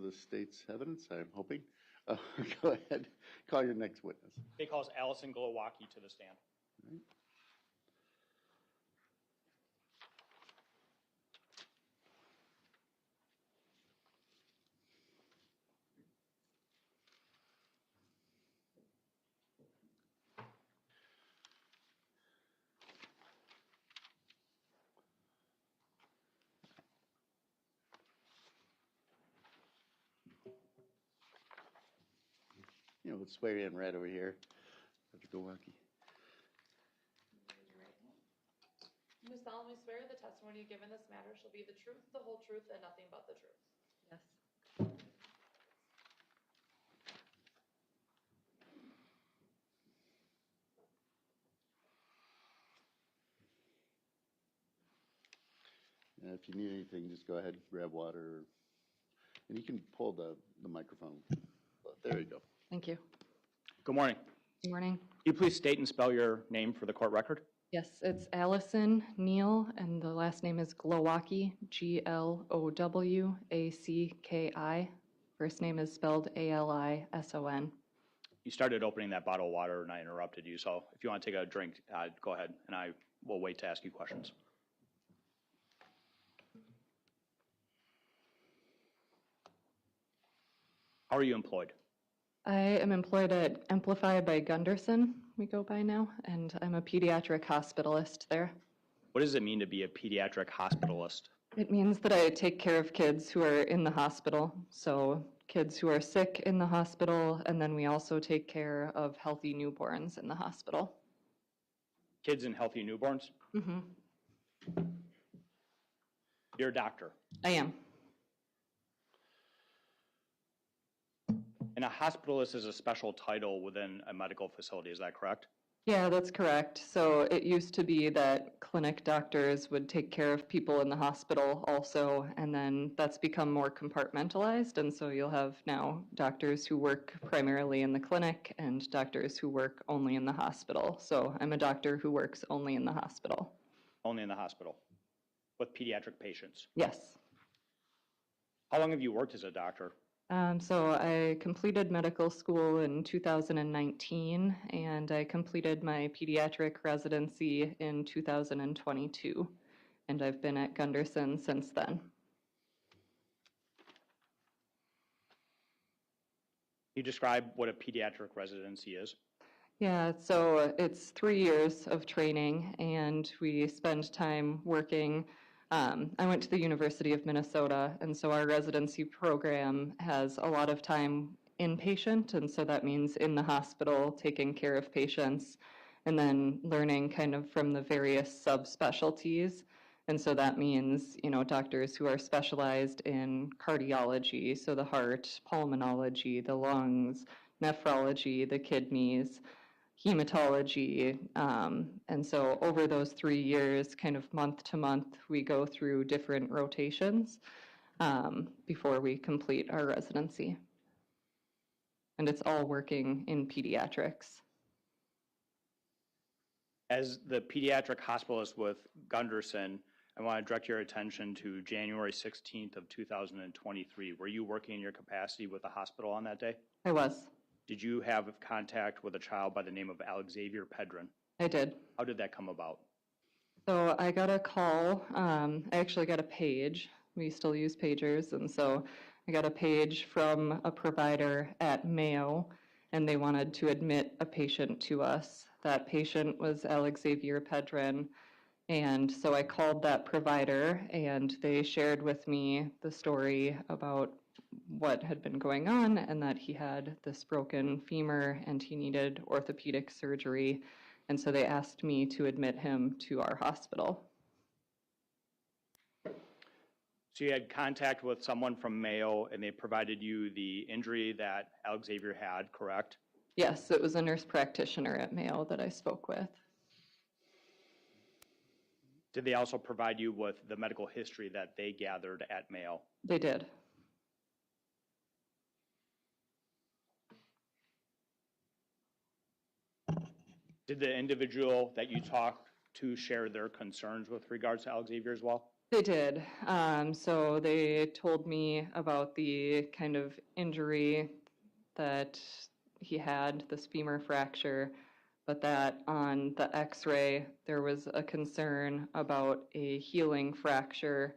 the state's evidence, I'm hoping. Go ahead, call your next witness. They calls Allison Glowacki to the stand. Right. You know, let's swear in right over here. Dr. Glowacki. Raise your right hand. You do solemnly swear the testimony you give in this matter shall be the truth, the whole truth, and nothing but the truth. Yes. And if you need anything, just go ahead, grab water, and you can pull the microphone. There you go. Thank you. Good morning. Good morning. Can you please state and spell your name for the court record? Yes, it's Allison Neal, and the last name is Glowacki, Glowacki. First name is spelled Alison. You started opening that bottle of water and I interrupted you, so if you want to take a drink, go ahead, and I will wait to ask you questions. How are you employed? I am employed at Amplify by Gunderson, we go by now, and I'm a pediatric hospitalist there. What does it mean to be a pediatric hospitalist? It means that I take care of kids who are in the hospital, so kids who are sick in the hospital, and then we also take care of healthy newborns in the hospital. Kids and healthy newborns? Mm-hmm. You're a doctor. I am. And a hospitalist is a special title within a medical facility, is that correct? Yeah, that's correct. So it used to be that clinic doctors would take care of people in the hospital also, and then that's become more compartmentalized, and so you'll have now doctors who work primarily in the clinic and doctors who work only in the hospital. So I'm a doctor who works only in the hospital. Only in the hospital, with pediatric patients? Yes. How long have you worked as a doctor? So I completed medical school in 2019, and I completed my pediatric residency in 2022, and I've been at Gunderson since then. Can you describe what a pediatric residency is? Yeah, so it's 3 years of training, and we spend time working. I went to the University of Minnesota, and so our residency program has a lot of time inpatient, and so that means in the hospital, taking care of patients, and then learning kind of from the various subspecialties. And so that means, you know, doctors who are specialized in cardiology, so the heart, pulmonology, the lungs, nephrology, the kidneys, hematology, and so over those 3 years, kind of month to month, we go through different rotations before we complete our residency. And it's all working in pediatrics. As the pediatric hospitalist with Gunderson, I want to direct your attention to January 16th of 2023. Were you working in your capacity with the hospital on that day? I was. Did you have contact with a child by the name of Alex Pedrin? I did. How did that come about? So I got a call. I actually got a page. We still use pagers, and so I got a page from a provider at Mayo, and they wanted to admit a patient to us. That patient was Alex Pedrin, and so I called that provider, and they shared with me the story about what had been going on and that he had this broken femur and he needed orthopedic surgery. And so they asked me to admit him to our hospital. So you had contact with someone from Mayo and they provided you the injury that Alex had, correct? Yes, it was a nurse practitioner at Mayo that I spoke with. Did they also provide you with the medical history that they gathered at Mayo? They did. Did the individual that you talked to share their concerns with regards to Alex as well? They did. So they told me about the kind of injury that he had, this femur fracture, but that on the x-ray, there was a concern about a healing fracture.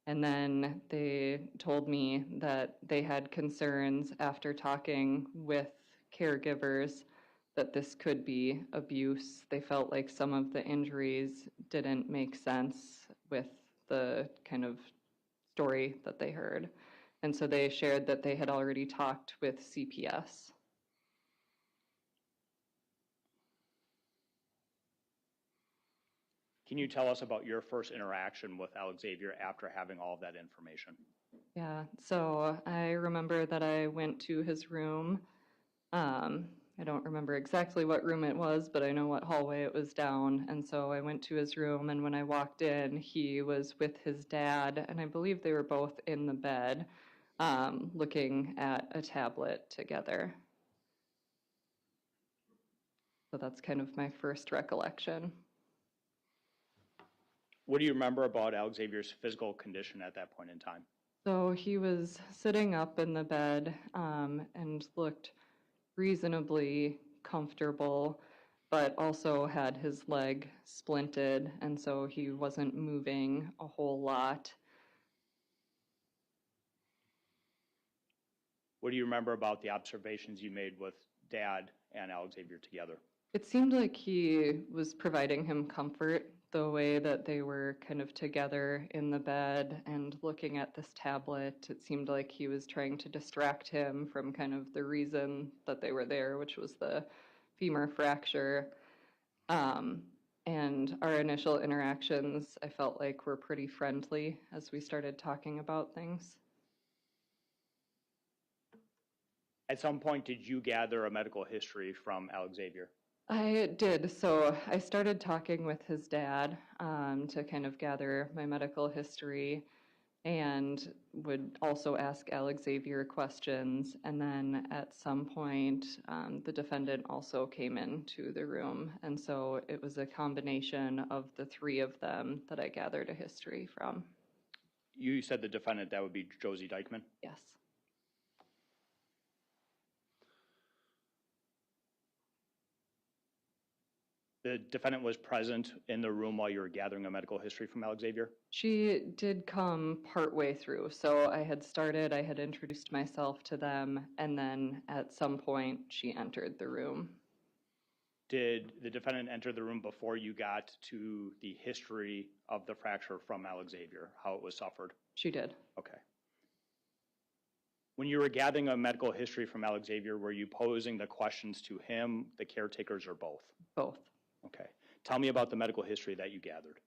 And then they told me that they had concerns after talking with caregivers that this could be abuse. They felt like some of the injuries didn't make sense with the kind of story that they heard. And so they shared that they had already talked with CPS. Can you tell us about your first interaction with Alex Xavier after having all of that information? Yeah, so I remember that I went to his room. I don't remember exactly what room it was, but I know what hallway it was down. And so I went to his room, and when I walked in, he was with his dad, and I believe they were both in the bed, looking at a tablet together. So that's kind of my first recollection. What do you remember about Alex Xavier's physical condition at that point in time? So he was sitting up in the bed and looked reasonably comfortable, but also had his leg splinted, and so he wasn't moving a whole lot. What do you remember about the observations you made with Dad and Alex Xavier together? It seemed like he was providing him comfort the way that they were kind of together in the bed and looking at this tablet. It seemed like he was trying to distract him from kind of the reason that they were there, which was the femur fracture. And our initial interactions, I felt like, were pretty friendly as we started talking about things. At some point, did you gather a medical history from Alex Xavier? I did. So I started talking with his dad to kind of gather my medical history and would also ask Alex Xavier questions. And then at some point, the defendant also came into the room. And so it was a combination of the three of them that I gathered a history from. You said the defendant, that would be Josie Dikeman? Yes. The defendant was present in the room while you were gathering a medical history from Alex Xavier? She did come partway through. So I had introduced myself to them, and then at some point she entered the room. Did the defendant enter the room before you got to the history of the fracture from Alex Xavier, how it was suffered? She did. Okay. When you were gathering a medical history from Alex Xavier, were you posing the questions to him, the caretakers, or both? Both. Okay. Tell me about the medical history that you gathered.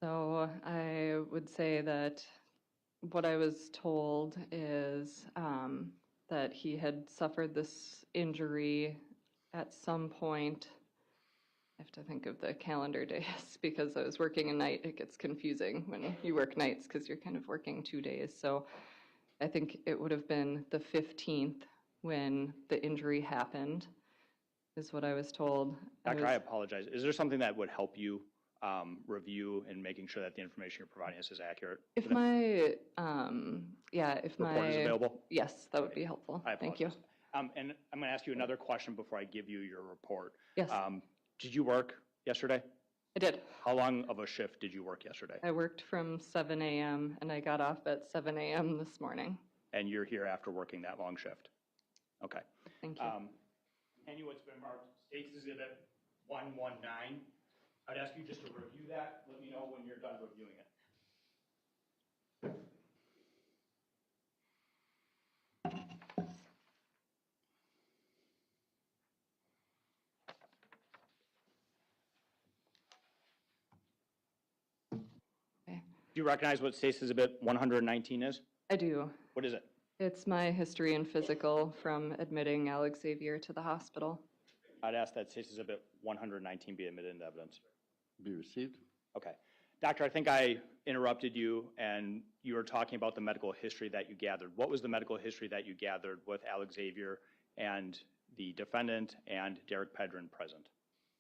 So I would say that what I was told is that he had suffered this injury at some point. I have to think of the calendar days because I was working a night. It gets confusing when you work nights because you're kind of working 2 days. So I think it would have been the 15th when the injury happened, is what I was told. Doctor, I apologize. Is there something that would help you review and making sure that the information you're providing us is accurate? If my, report is available? Yes, that would be helpful. Thank you. And I'm going to ask you another question before I give you your report. Yes. Did you work yesterday? I did. How long of a shift did you work yesterday? I worked from 7 a.m. and I got off at 7 a.m. this morning. And you're here after working that long shift? Okay. Thank you. And what's been marked States Exhibit 119. I'd ask you just to review that. Let me know when you're done reviewing it. Okay. Do you recognize what States Exhibit 119 is? I do. What is it? It's my history and physical from admitting Alex Xavier to the hospital. I'd ask that States Exhibit 119 be admitted into evidence. Be received. Okay. Doctor, I think I interrupted you and you were talking about the medical history that you gathered. What was the medical history that you gathered with Alex Xavier and the defendant and Derek Pedrin present?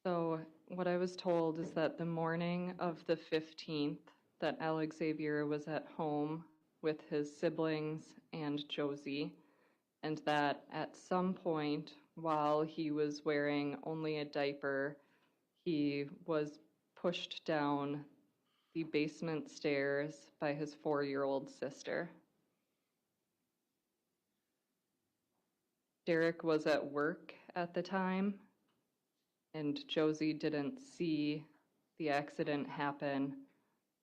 So what I was told is that the morning of the 15th, that Alex Xavier was at home with his siblings and Josie, and that at some point while he was wearing only a diaper, he was pushed down the basement stairs by his 4-year-old sister. Derek was at work at the time, and Josie didn't see the accident happen,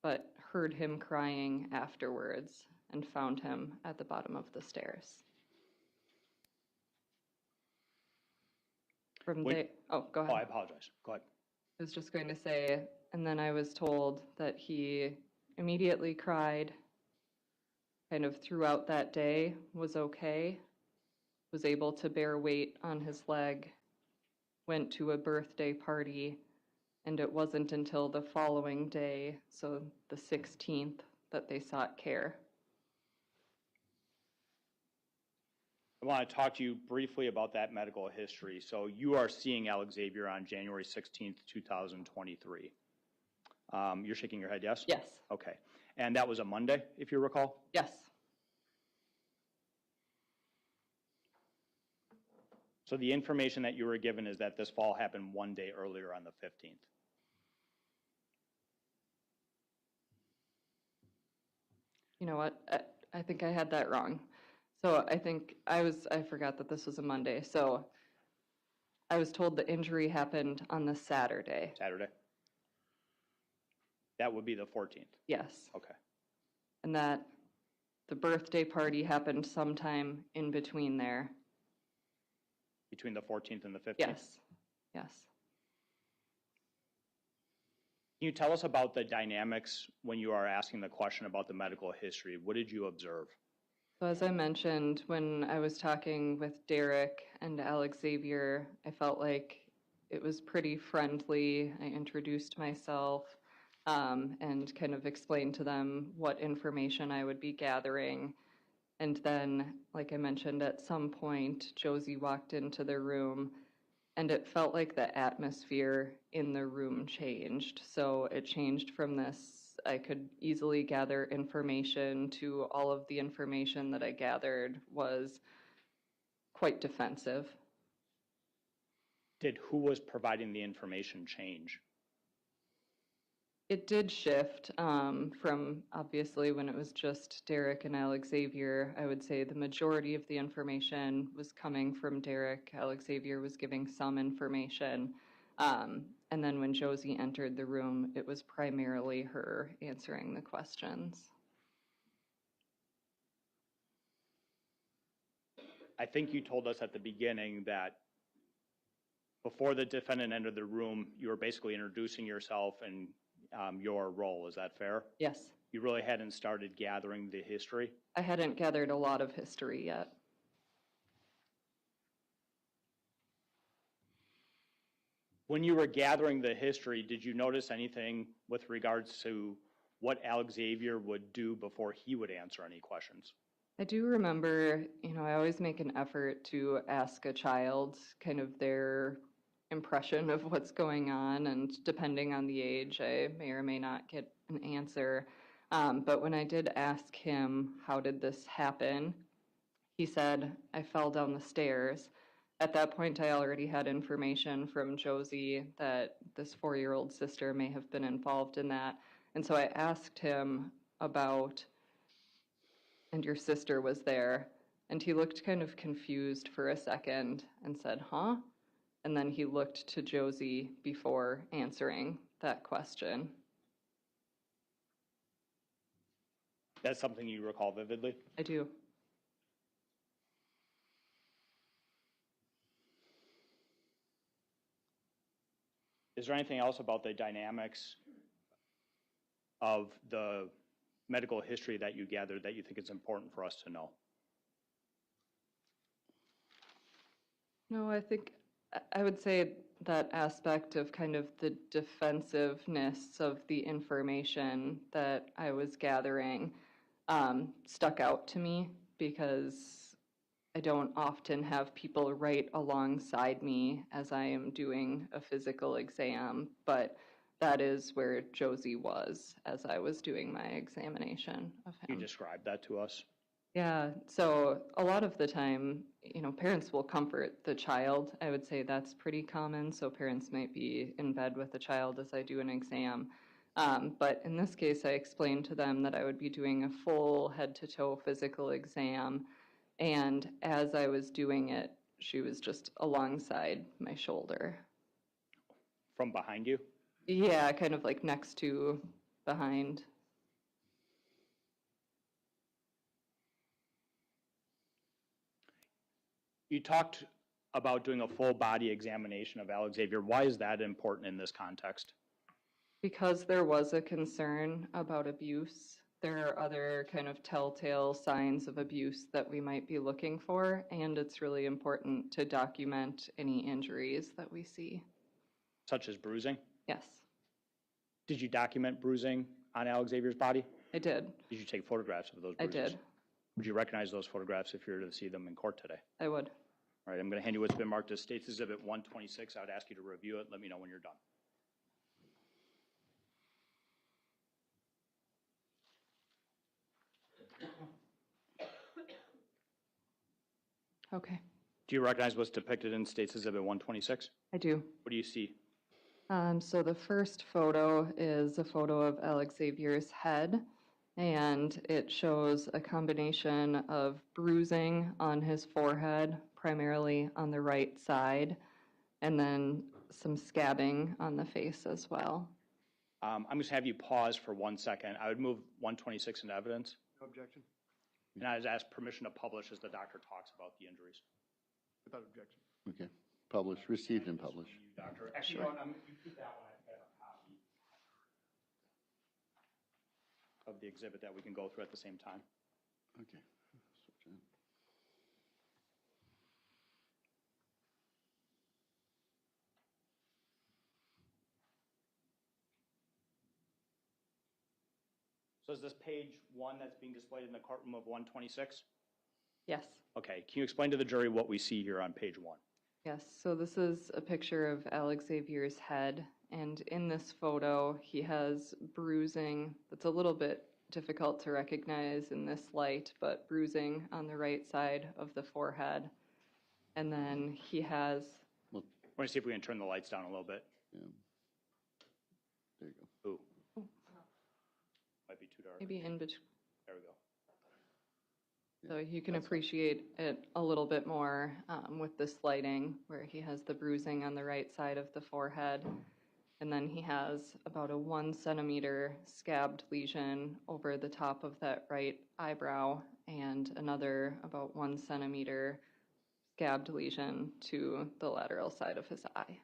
but heard him crying afterwards and found him at the bottom of the stairs. From there, oh, go ahead. Oh, I apologize. Go ahead. I was just going to say, and then I was told that he immediately cried, kind of throughout that day, was okay, was able to bear weight on his leg, went to a birthday party, and it wasn't until the following day, so the 16th, that they sought care. I want to talk to you briefly about that medical history. So you are seeing Alex Xavier on January 16th, 2023. You're shaking your head, yes? Yes. Okay. And that was a Monday, if you recall? Yes. So the information that you were given is that this fall happened one day earlier on the 15th. You know what? I think I had that wrong. So I forgot that this was a Monday. So I was told the injury happened on the Saturday. Saturday? That would be the 14th? Yes. Okay. And that the birthday party happened sometime in between there. Between the 14th and the 15th? Yes. Yes. Can you tell us about the dynamics when you are asking the question about the medical history? What did you observe? So as I mentioned, when I was talking with Derek and Alex Xavier, I felt like it was pretty friendly. I introduced myself and kind of explained to them what information I would be gathering. And then, like I mentioned, at some point, Josie walked into the room, and it felt like the atmosphere in the room changed. So it changed from this, I could easily gather information, to all of the information that I gathered was quite defensive. Did who was providing the information change? It did shift from, obviously, when it was just Derek and Alex Xavier. I would say the majority of the information was coming from Derek. Alex Xavier was giving some information. And then when Josie entered the room, it was primarily her answering the questions. I think you told us at the beginning that before the defendant entered the room, you were basically introducing yourself and your role. Is that fair? Yes. You really hadn't started gathering the history? I hadn't gathered a lot of history yet. When you were gathering the history, did you notice anything with regards to what Alex Xavier would do before he would answer any questions? I do remember, I always make an effort to ask a child kind of their impression of what's going on, and depending on the age, I may or may not get an answer. But when I did ask him, how did this happen? He said, I fell down the stairs. At that point, I already had information from Josie that this 4-year-old sister may have been involved in that. And so I asked him about, and your sister was there. And he looked kind of confused for a second and said, huh? And then he looked to Josie before answering that question. That's something you recall vividly? I do. Is there anything else about the dynamics of the medical history that you gathered that you think is important for us to know? No, I would say that aspect of kind of the defensiveness of the information that I was gathering stuck out to me, because I don't often have people right alongside me as I am doing a physical exam, but that is where Josie was as I was doing my examination of Can you him. describe that to us? Yeah, so a lot of the time, parents will comfort the child. I would say that's pretty common. So parents might be in bed with the child as I do an exam. But in this case, I explained to them that I would be doing a full head-to-toe physical exam. And as I was doing it, she was just alongside my shoulder. From behind you? Yeah, kind of like next to, behind. You talked about doing a full body examination of Alex Xavier. Why is that important in this context? Because there was a concern about abuse, there are other kind of telltale signs of abuse that we might be looking for, and it's really important to document any injuries that we see. Such as bruising? Yes, Did you document bruising on Alex Xavier's body? I did. Did you take photographs of those I bruises? did. Would you recognize those photographs if you were to see them in court today? I would. All right, I'm going to hand you what's been marked as State's Exhibit 126. I would ask you to review it. Let me know when you're done. Okay, Do you recognize what's depicted in State's Exhibit 126? I do. What do you see? So the first photo is a photo of Alex Xavier's head, and it shows a combination of bruising on his forehead, primarily on the right side, and then some scabbing on the face as well. I'm just have you pause for 1 second. I would move 126 into evidence. No objection. And I would ask permission to publish as the doctor talks about the injuries. Without objection. Okay. Publish, received and published. You, doctor. Actually, you know what, you keep that one. I have a copy of the exhibit that we can go through at the same time. Okay. Switch it. So is this page 1 that's being displayed in the courtroom of 126? Yes. Okay, can you explain to the jury what we see here on page 1? Yes, so this is a picture of Alex Xavier's head, and in this photo, he has bruising that's a little bit difficult to recognize in this light, but bruising on the right side of the forehead. And then he has, I want to see if we can turn the lights down a little bit. Yeah. There you go. Ooh. Might be too dark. maybe in between, There we go. so you can appreciate it a little bit more with this lighting, where he has the bruising on the right side of the forehead. And then he has about a 1 centimeter scabbed lesion over the top of that right eyebrow, and another about 1 centimeter scabbed lesion to the lateral side of his eye.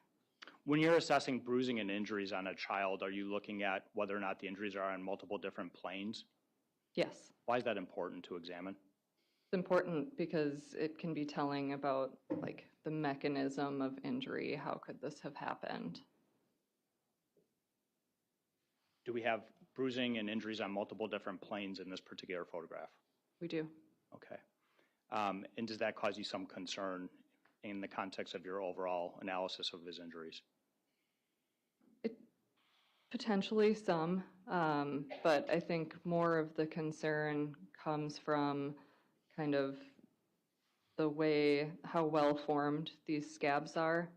When you're assessing bruising and injuries on a child, are you looking at whether or not the injuries are on multiple different planes? Yes, Why is that important to examine? it's important because it can be telling about like the mechanism of injury. How could this have happened? Do we have bruising and injuries on multiple different planes in this particular photograph? We do. Okay. And does that cause you some concern in the context of your overall analysis of his injuries? Potentially some, but I think more of the concern comes from kind of the way, how well formed these scabs are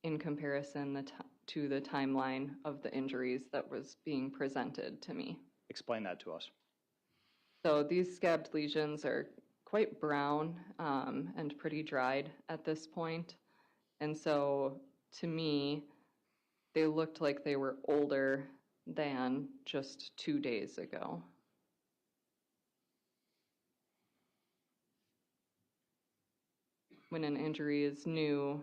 in comparison to the timeline of the injuries that was being presented to me. Explain that to us. So these scabbed lesions are quite brown and pretty dried at this point. And so to me, they looked like they were older than just 2 days ago. When an injury is new,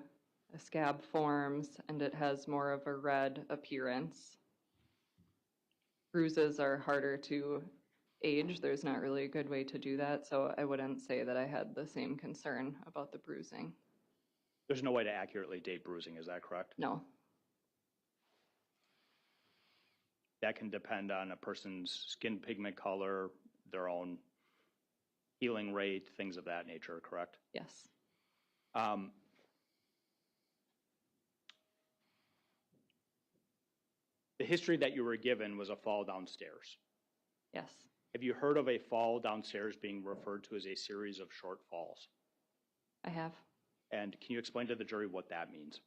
a scab forms and it has more of a red appearance. Bruises are harder to age. There's not really a good way to do that, so I wouldn't say that I had the same concern about the bruising. There's no way to accurately date bruising, is that correct? No. That can depend on a person's skin pigment color, their own healing rate, things of that nature, correct? Yes. The history that you were given was a fall downstairs. Yes, Have you heard of a fall downstairs being referred to as a series of short falls? I have. And can you explain to the jury what that means?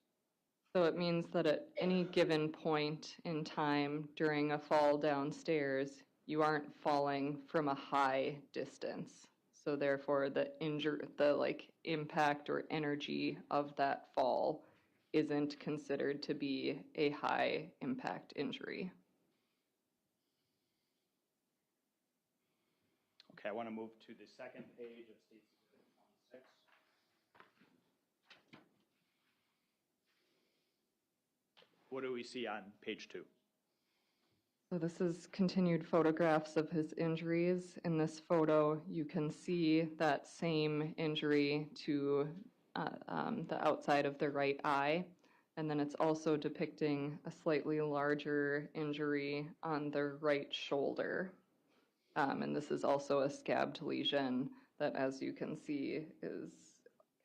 So it means that at any given point in time during a fall downstairs, you aren't falling from a high distance. So therefore, the impact or energy of that fall isn't considered to be a high impact injury. Okay, I want to move to the second page of State Exhibit 26. What do we see on page 2? So this is continued photographs of his injuries. In this photo, you can see that same injury to the outside of the right eye. And then it's also depicting a slightly larger injury on the right shoulder. And this is also a scabbed lesion that, as you can see, is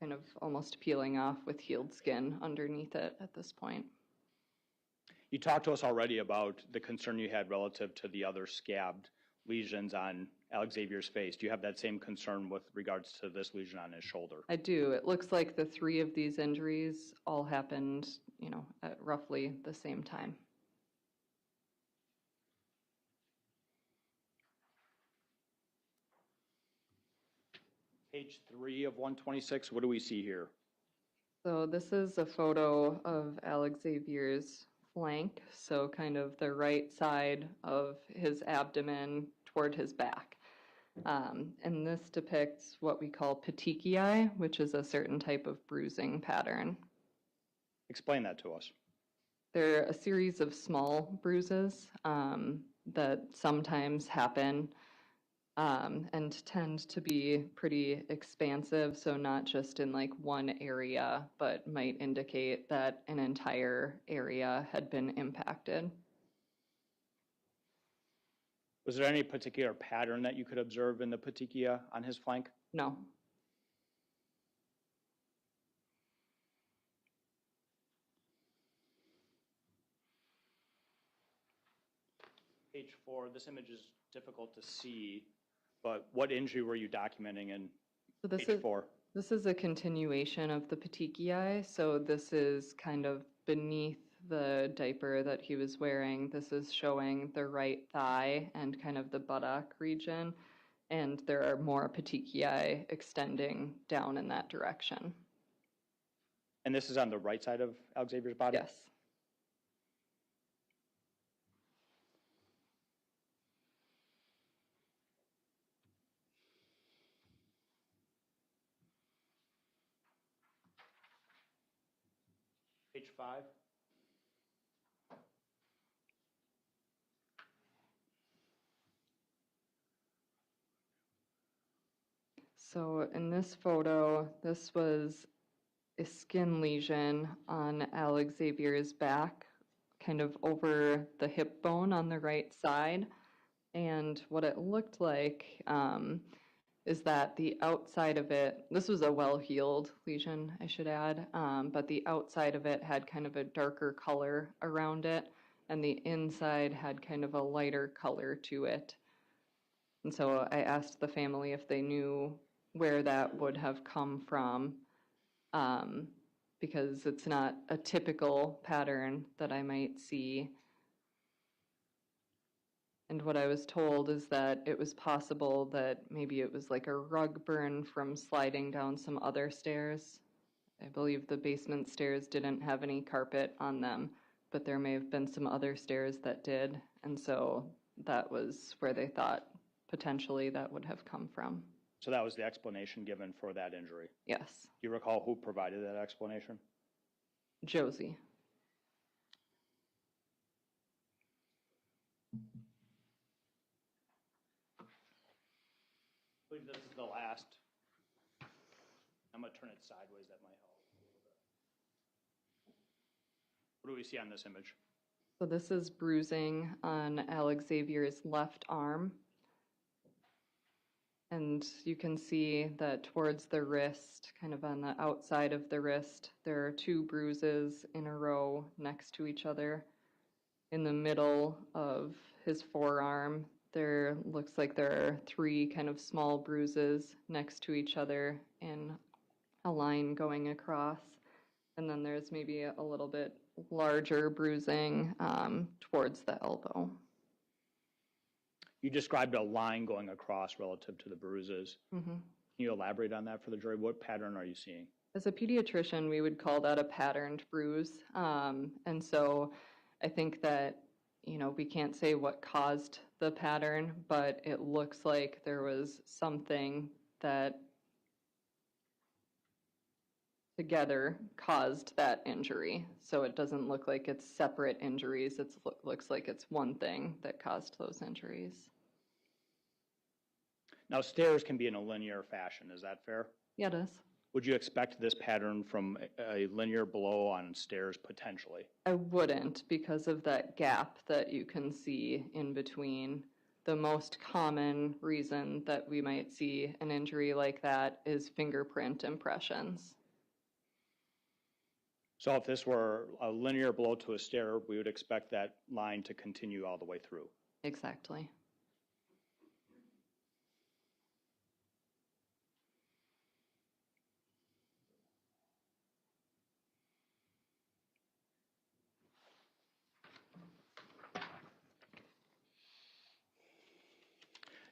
kind of almost peeling off with healed skin underneath it at this point. You talked to us already about the concern you had relative to the other scabbed lesions on Alex Xavier's face. Do you have that same concern with regards to this lesion on his shoulder? I do. It looks like the 3 of these injuries all happened, at roughly the same time. Page 3 of 126, what do we see here? So this is a photo of Alex Xavier's flank, so kind of the right side of his abdomen toward his back. And this depicts what we call petechiae, which is a certain type of bruising pattern. Explain that to us. They're a series of small bruises that sometimes happen and tend to be pretty expansive, so not just in like one area, but might indicate that an entire area had been impacted. Was there any particular pattern that you could observe in the petechia on his flank? No. Page 4, this image is difficult to see, but what injury were you documenting in So page 4? This is a continuation of the petechiae, so this is kind of beneath the diaper that he was wearing. This is showing the right thigh and kind of the buttock region, and there are more petechiae extending down in that direction. And this is on the right side of Alex Xavier's body? Yes. Page 5. So in this photo, this was a skin lesion on Alex Xavier's back, kind of over the hip bone on the right side. And what it looked like is that the outside of it, this was a well-healed lesion, I should add, but the outside of it had kind of a darker color around it, and the inside had kind of a lighter color to it. And so I asked the family if they knew where that would have come from, because it's not a typical pattern that I might see. And what I was told is that it was possible that maybe it was like a rug burn from sliding down some other stairs. I believe the basement stairs didn't have any carpet on them, but there may have been some other stairs that did. And so that was where they thought potentially that would have come from. So that was the explanation given for that injury. Yes. Do you recall who provided that explanation? Josie. I believe this is the last. I'm going to turn it sideways. That might help a little bit. What do we see on this image? So this is bruising on Alex Xavier's left arm. And you can see that towards the wrist, kind of on the outside of the wrist, there are 2 bruises in a row next to each other. in the middle of his forearm. There looks like there are 3 kind of small bruises next to each other in a line going across. And then there's maybe a little bit larger bruising towards the elbow. You described a line going across relative to the bruises. Mm-hmm. Can you elaborate on that for the jury? What pattern are you seeing? As a pediatrician, we would call that a patterned bruise. And so I think that, you know, we can't say what caused the pattern, but it looks like there was something that together caused that injury. So it doesn't look like it's separate injuries. It looks like it's one thing that caused those injuries. Now, stairs can be in a linear fashion. Is that fair? Yeah, it is. Would you expect this pattern from a linear blow on stairs potentially? I wouldn't, because of that gap that you can see in between. The most common reason that we might see an injury like that is fingerprint impressions. So if this were a linear blow to a stair, we would expect that line to continue all the way through. Exactly.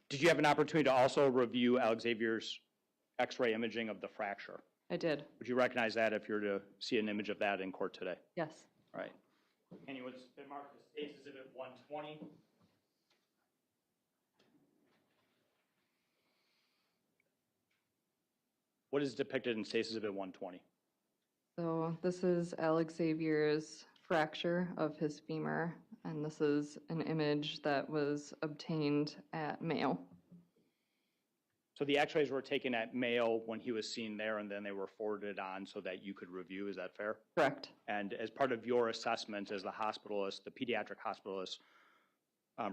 Did you have an opportunity to also review Alex Xavier's X-ray imaging of the fracture? I did. Would you recognize that if you were to see an image of that in court today? Yes. All right. And what's been marked as State's Exhibit 120. What is depicted in State's Exhibit 120? So this is Alex Xavier's fracture of his femur, and this is an image that was obtained at Mayo. So the x-rays were taken at Mayo when he was seen there, and then they were forwarded on so that you could review. Is that fair? Correct. And as part of your assessment as the hospitalist, the pediatric hospitalist,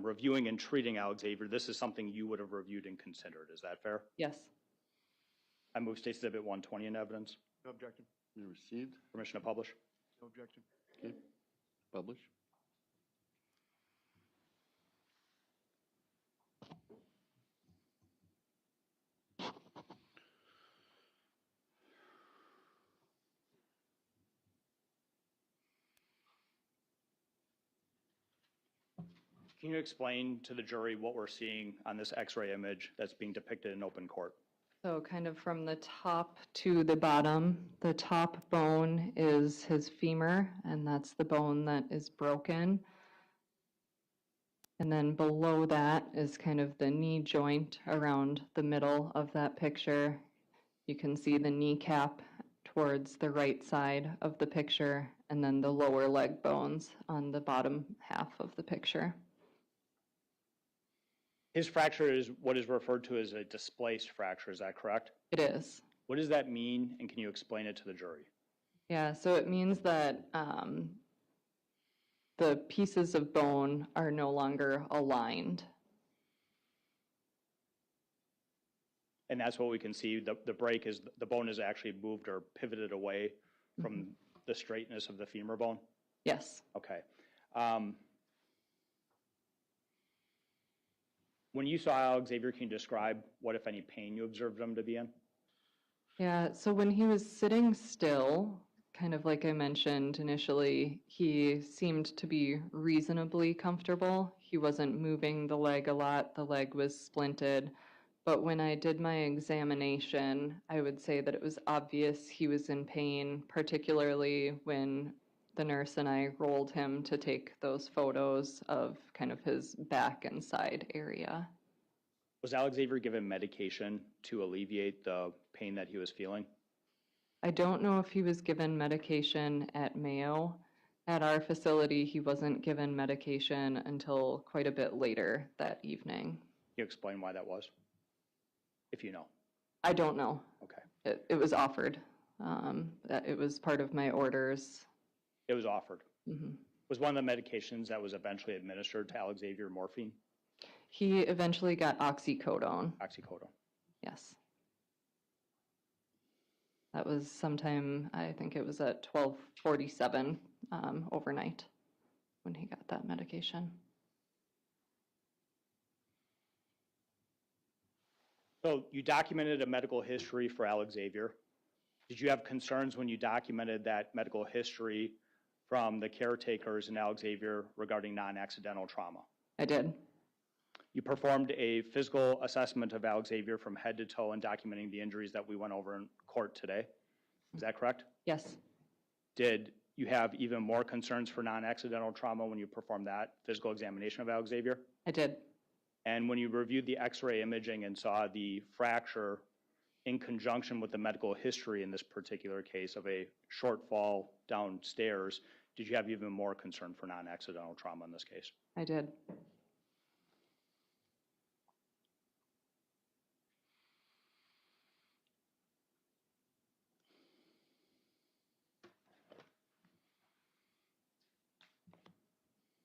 reviewing and treating Alex Xavier, this is something you would have reviewed and considered. Is that fair? Yes. I move State's Exhibit 120 in evidence. No objection. Been received. Permission to publish. No objection. Okay. Publish. Can you explain to the jury what we're seeing on this x-ray image that's being depicted in open court? So kind of from the top to the bottom, the top bone is his femur, and that's the bone that is broken. And then below that is kind of the knee joint around the middle of that picture. You can see the kneecap towards the right side of the picture, and then the lower leg bones on the bottom half of the picture. His fracture is what is referred to as a displaced fracture, is that correct? It is. What does that mean, and can you explain it to the jury? Yeah, so it means that the pieces of bone are no longer aligned. And that's what we can see. The break is, the bone is actually moved or pivoted away from the straightness of the femur bone? Yes. Okay. When you saw Alex Xavier, can you describe what, if any, pain you observed him to be in? Yeah, so when he was sitting still, kind of like I mentioned initially, he seemed to be reasonably comfortable. He wasn't moving the leg a lot. The leg was splinted. But when I did my examination, I would say that it was obvious he was in pain, particularly when the nurse and I rolled him to take those photos of kind of his back and side area. Was Alex Xavier given medication to alleviate the pain that he was feeling? I don't know if he was given medication at Mayo. At our facility, he wasn't given medication until quite a bit later that evening. Can you explain why that was, if you know? I don't know. Okay. It was offered. It was part of my orders. It was offered. Mm-hmm. Was one of the medications that was eventually administered to Alex Xavier morphine? He eventually got oxycodone. Oxycodone. Yes. That was sometime, I think it was at 12:47 overnight. when he got that medication. So you documented a medical history for Alex Xavier. Did you have concerns when you documented that medical history from the caretakers in Alex Xavier regarding non-accidental trauma? I did. You performed a physical assessment of Alex Xavier from head to toe and documenting the injuries that we went over in court today. Is that correct? Yes. Did you have even more concerns for non-accidental trauma when you performed that physical examination of Alex Xavier? I did. And when you reviewed the x-ray imaging and saw the fracture in conjunction with the medical history in this particular case of a short fall downstairs, did you have even more concern for non-accidental trauma in this case? I did.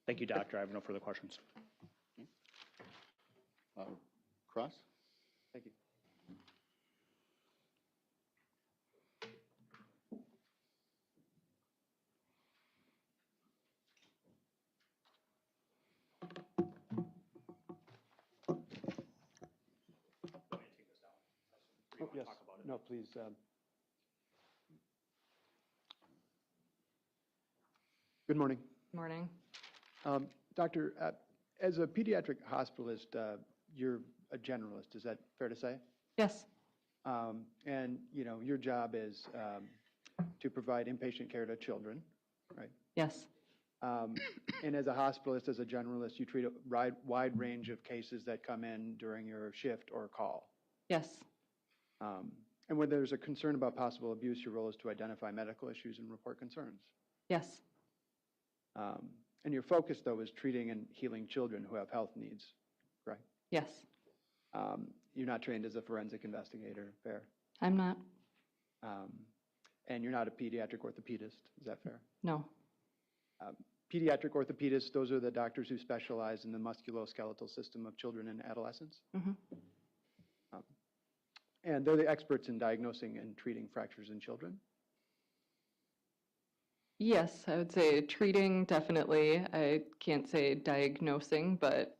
Thank you, doctor. I have no further questions. Cross? Thank you. Oh, yes. No, please. Good morning. Morning. Doctor, as a pediatric hospitalist, you're a generalist, is that fair to say? Yes. And, you know, your job is to provide inpatient care to children, right? Yes. And as a hospitalist, as a generalist, you treat a wide range of cases that come in during your shift or call. Yes. And when there's a concern about possible abuse, your role is to identify medical issues and report concerns. Yes. And your focus, though, is treating and healing children who have health needs, right? Yes. You're not trained as a forensic investigator, fair? I'm not. And you're not a pediatric orthopedist, is that fair? No. Pediatric orthopedists, those are the doctors who specialize in the musculoskeletal system of children and adolescents. Mm-hmm. And they're the experts in diagnosing and treating fractures in children. Yes, I would say treating, definitely. I can't say diagnosing, but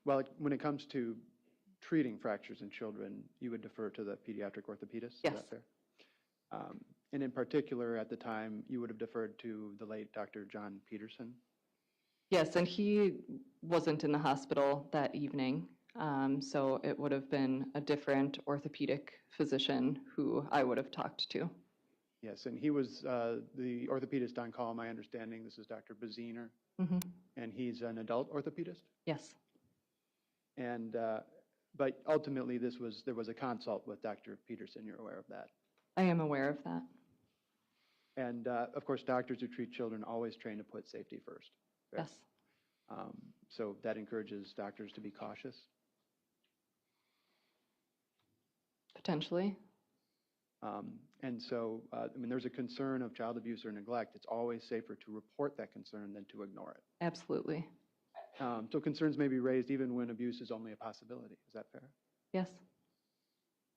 Well, when it comes to treating fractures in children, you would defer to the pediatric orthopedist, Yes. is that fair? And in particular, at the time, you would have deferred to the late Dr. John Peterson. yes, and he wasn't in the hospital that evening, so it would have been a different orthopedic physician who I would have talked to. Yes, and he was the orthopedist on call, my understanding. This is Dr. Baziner, Mm-hmm. and he's an adult orthopedist. Yes. And but ultimately, there was a consult with Dr. Peterson. You're aware of that. I am aware of that. And of course, doctors who treat children always train to put safety first. Fair? Yes. So that encourages doctors to be cautious. Potentially. And so, I mean, there's a concern of child abuse or neglect. It's always safer to report that concern than to ignore it. Absolutely. So concerns may be raised even when abuse is only a possibility. Is that fair? Yes.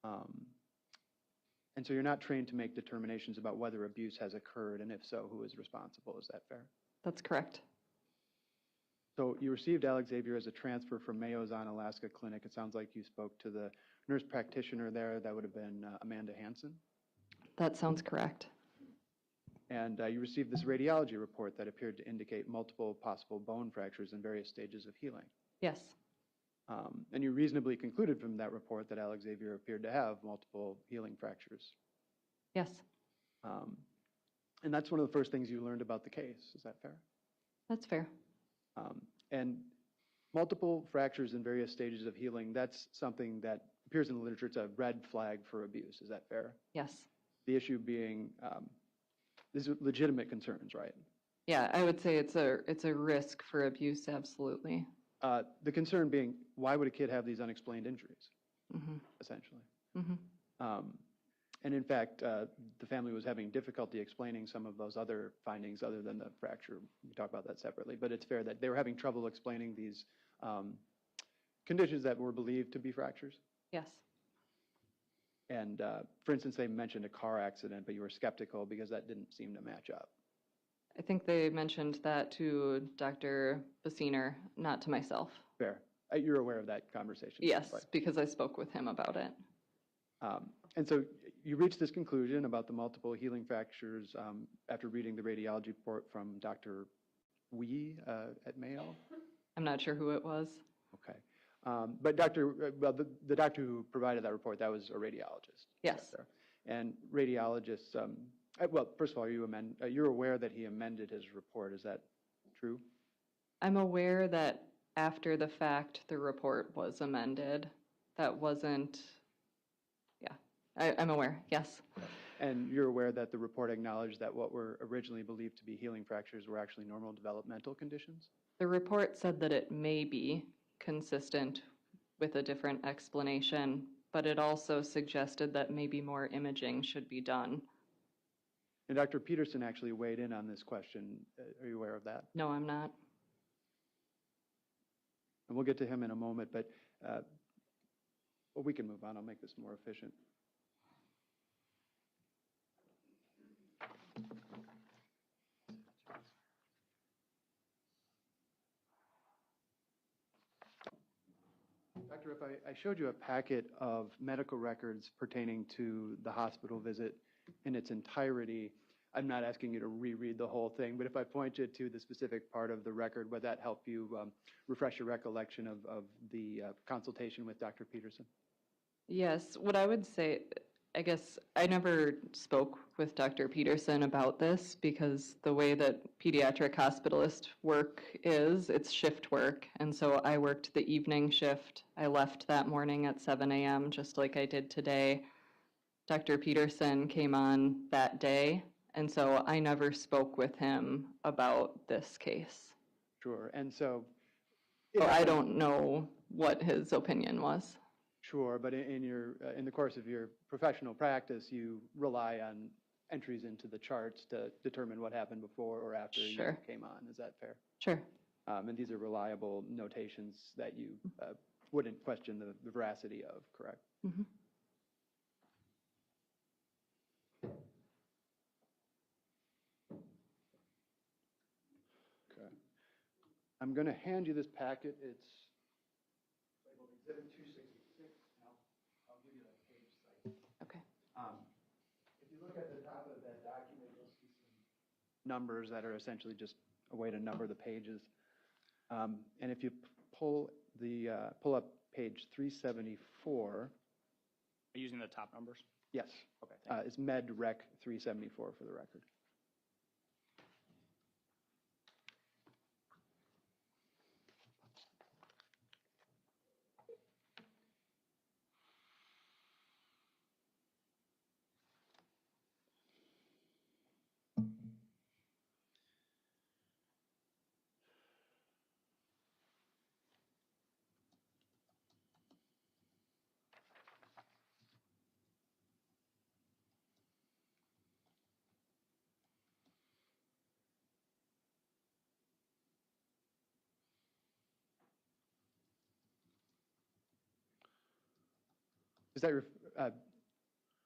And so you're not trained to make determinations about whether abuse has occurred, and if so, who is responsible. Is that fair? That's correct. So you received Alex Xavier as a transfer from Mayo's Alaska Clinic. It sounds like you spoke to the nurse practitioner there. That would have been Amanda Hansen. That sounds correct. And you received this radiology report that appeared to indicate multiple possible bone fractures in various stages of healing. Yes. And you reasonably concluded from that report that Alex Xavier appeared to have multiple healing fractures. Yes. And that's one of the first things you learned about the case. Is that fair? That's fair. And multiple fractures in various stages of healing, that's something that appears in the literature. It's a red flag for abuse. Is that fair? Yes. The issue being, these are legitimate concerns, right? Yeah, I would say it's a risk for abuse, absolutely. The concern being, why would a kid have these unexplained injuries, Mm-hmm. essentially? Mm-hmm. And in fact, the family was having difficulty explaining some of those other findings other than the fracture. We talk about that separately, but it's fair that they were having trouble explaining these conditions that were believed to be fractures. Yes. And for instance, they mentioned a car accident, but you were skeptical because that didn't seem to match up. I think they mentioned that to Dr. Basiner, not to myself. Fair. You're aware of that conversation? Yes, Right. because I spoke with him about it. And so you reached this conclusion about the multiple healing fractures after reading the radiology report from Dr. Wee at Mayo? I'm not sure who it was. Okay. But the doctor who provided that report, that was a radiologist. Yes. And radiologists, well, first of all, you're aware that he amended his report. Is that true? I'm aware that after the fact, the report was amended. That wasn't, yeah, I'm aware, yes. And you're aware that the report acknowledged that what were originally believed to be healing fractures were actually normal developmental conditions? The report said that it may be consistent with a different explanation, but it also suggested that maybe more imaging should be done. And Dr. Peterson actually weighed in on this question. Are you aware of that? No, I'm not. And we'll get to him in a moment, but well, we can move on. I'll make this more efficient. Doctor, if I showed you a packet of medical records pertaining to the hospital visit in its entirety, I'm not asking you to reread the whole thing, but if I point you to the specific part of the record, would that help you refresh your recollection of the consultation with Dr. Peterson? Yes, what I would say, I guess I never spoke with Dr. Peterson about this because the way that pediatric hospitalist work is, it's shift work. And so I worked the evening shift. I left that morning at 7 a.m. just like I did today. Dr. Peterson came on that day, and so I never spoke with him about this case. Sure, and so... So I don't know what his opinion was. Sure, but in the course of your professional practice, you rely on entries into the charts to determine what happened before or after you Sure. came on. Is that fair? Sure. And these are reliable notations that you wouldn't question the veracity of, correct? Mm-hmm. Okay. I'm going to hand you this packet. It's labeled Exhibit 266. I'll give you the page site. Okay. If you look at the top of that document, you'll see some numbers that are essentially just a way to number the pages. And if you pull up page 374. Are you using the top numbers? Yes. Okay. It's Med Rec 374 for the record.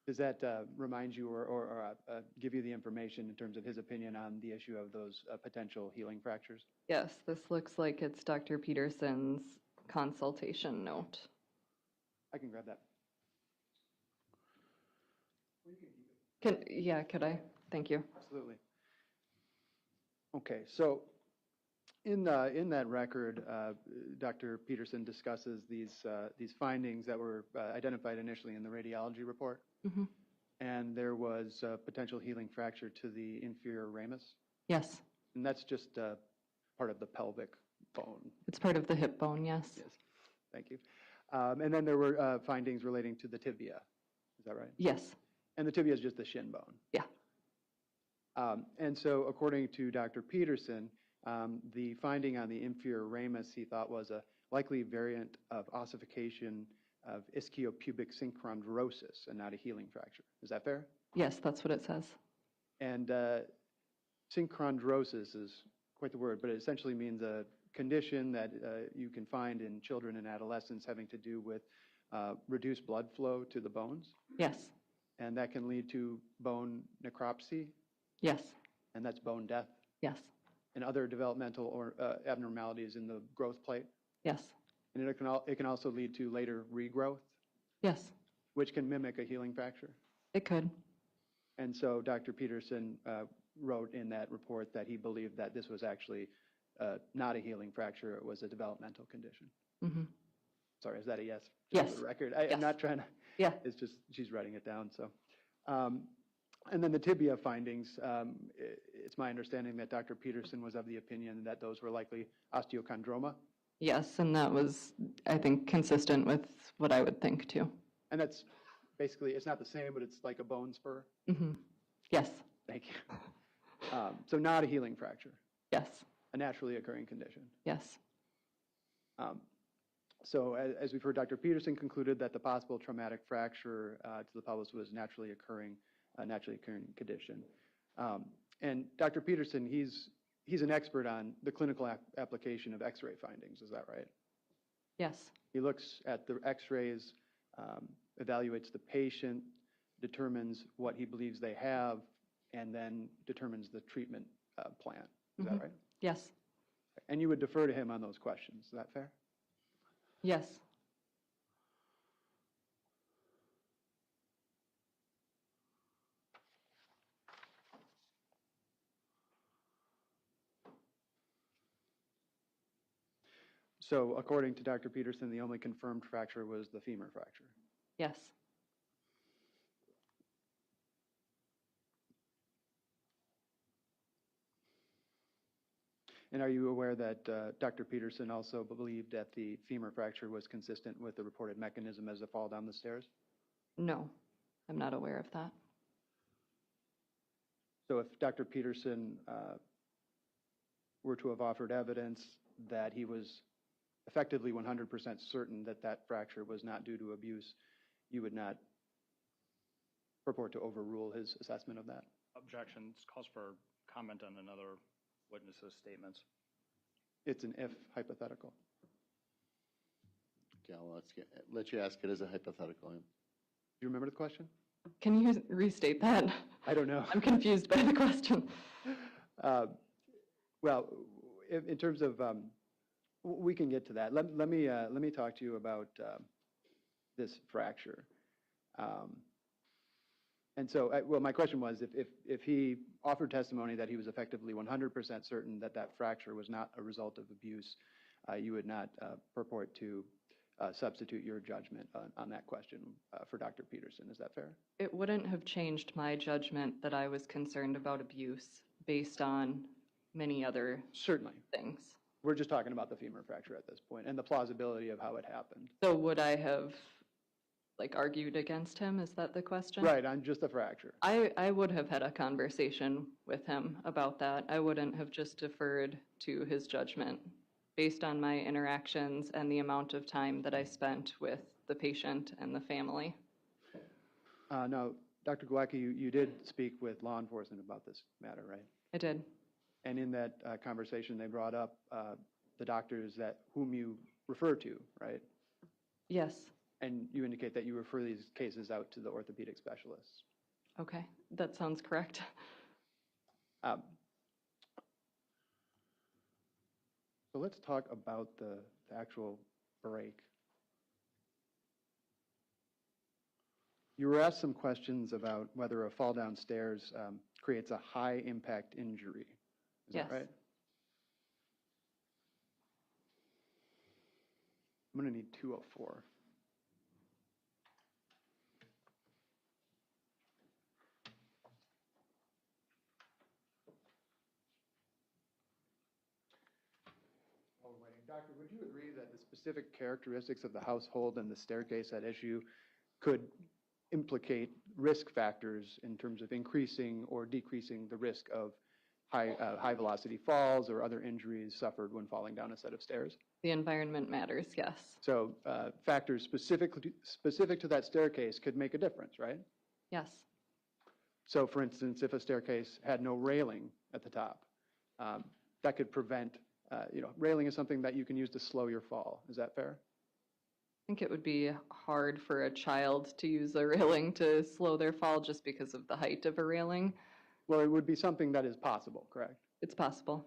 Does that remind you or give you the information in terms of his opinion on the issue of those potential healing fractures? Yes, this looks like it's Dr. Peterson's consultation note. I can grab that. Could I? Thank you. Absolutely. Okay, so in that record, Dr. Peterson discusses these findings that were identified initially in the radiology report. Mm-hmm. And there was a potential healing fracture to the inferior ramus. Yes, And that's just part of the pelvic bone. it's part of the hip bone, yes. Yes, thank you. And then there were findings relating to the tibia. Is that right? Yes, And the tibia is just the shin bone. yeah. And so according to Dr. Peterson, the finding on the inferior ramus he thought was a likely variant of ossification of ischiopubic synchondrosis and not a healing fracture. Is that fair? Yes, that's what it says. And synchondrosis is quite the word, but it essentially means a condition that you can find in children and adolescents having to do with reduced blood flow to the bones. Yes, And that can lead to bone necropsy, yes, and that's bone death. Yes, and other developmental or abnormalities in the growth plate. yes, And it can also lead to later regrowth, yes, which can mimic a healing fracture. it could. And so Dr. Peterson wrote in that report that he believed that this was actually not a healing fracture, it was a developmental condition. Mm-hmm. Sorry, is that a yes? Yes. For the record, Yes. I'm not trying to, Yeah, it's just, she's writing it down, so. And then the tibia findings, it's my understanding that Dr. Peterson was of the opinion that those were likely osteochondroma. yes, and that was, I think, consistent with what I would think too. And that's basically, it's not the same, but it's like a bone spur. Mm-hmm. Yes, Thank you. So not a healing fracture, yes, a naturally occurring condition. yes, So as we've heard, Dr. Peterson concluded that the possible traumatic fracture to the pelvis was a naturally occurring condition. And Dr. Peterson, he's an expert on the clinical application of X-ray findings. Is that right? yes, He looks at the X-rays, evaluates the patient, determines what he believes they have, and then determines the treatment plan. Is that right? yes, And you would defer to him on those questions. Is that fair? yes, So according to Dr. Peterson, the only confirmed fracture was the femur fracture. yes, And are you aware that Dr. Peterson also believed that the femur fracture was consistent with the reported mechanism as a fall down the stairs? no, I'm not aware of that. So if Dr. Peterson were to have offered evidence that he was effectively 100% certain that that fracture was not due to abuse, you would not purport to overrule his assessment of that? Objections, calls for comment on another witness's statements. It's an if hypothetical. Okay, I'll let you ask it as a hypothetical. Do you remember the question? Can you restate that? I don't know. I'm confused by the question. Well, in terms of, we can get to that. Let me talk to you about this fracture. And so, well, my question was, if he offered testimony that he was effectively 100% certain that that fracture was not a result of abuse, you would not purport to substitute your judgment on that question for Dr. Peterson. Is that fair? It wouldn't have changed my judgment that I was concerned about abuse based on many other Certainly. things. We're just talking about the femur fracture at this point and the plausibility of how it happened. So would I have, like, argued against him? Is that the question? Right, on just the fracture. I would have had a conversation with him about that. I wouldn't have just deferred to his judgment based on my interactions and the amount of time that I spent with the patient and the family. Now, Dr. Glowacki, you did speak with law enforcement about this matter, right? I did. And in that conversation, they brought up the doctors whom you refer to, right? Yes. And you indicate that you refer these cases out to the orthopedic specialists. Okay, that sounds correct. So let's talk about the actual break. You were asked some questions about whether a fall downstairs creates a high impact injury. Is Yes. that right? I'm going to need 204. Doctor, would you agree that the specific characteristics of the household and the staircase at issue could implicate risk factors in terms of increasing or decreasing the risk of high velocity falls or other injuries suffered when falling down a set of stairs? The environment matters, yes. So factors specific to that staircase could make a difference, right? Yes. So for instance, if a staircase had no railing at the top, that could prevent, railing is something that you can use to slow your fall. Is that fair? I think it would be hard for a child to use a railing to slow their fall just because of the height of a railing. Well, it would be something that is possible, correct? It's possible.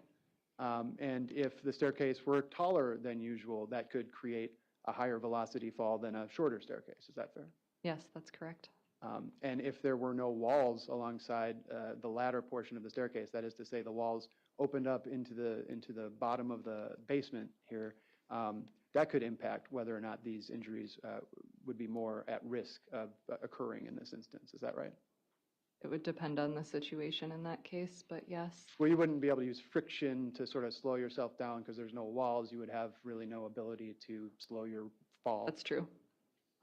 And if the staircase were taller than usual, that could create a higher velocity fall than a shorter staircase. Is that fair? Yes, that's correct. And if there were no walls alongside the latter portion of the staircase, that is to say the walls opened up into the bottom of the basement here, that could impact whether or not these injuries would be more at risk of occurring in this instance. Is that right? It would depend on the situation in that case, but yes. Well, you wouldn't be able to use friction to sort of slow yourself down because there's no walls. You would have really no ability to slow your fall. That's true.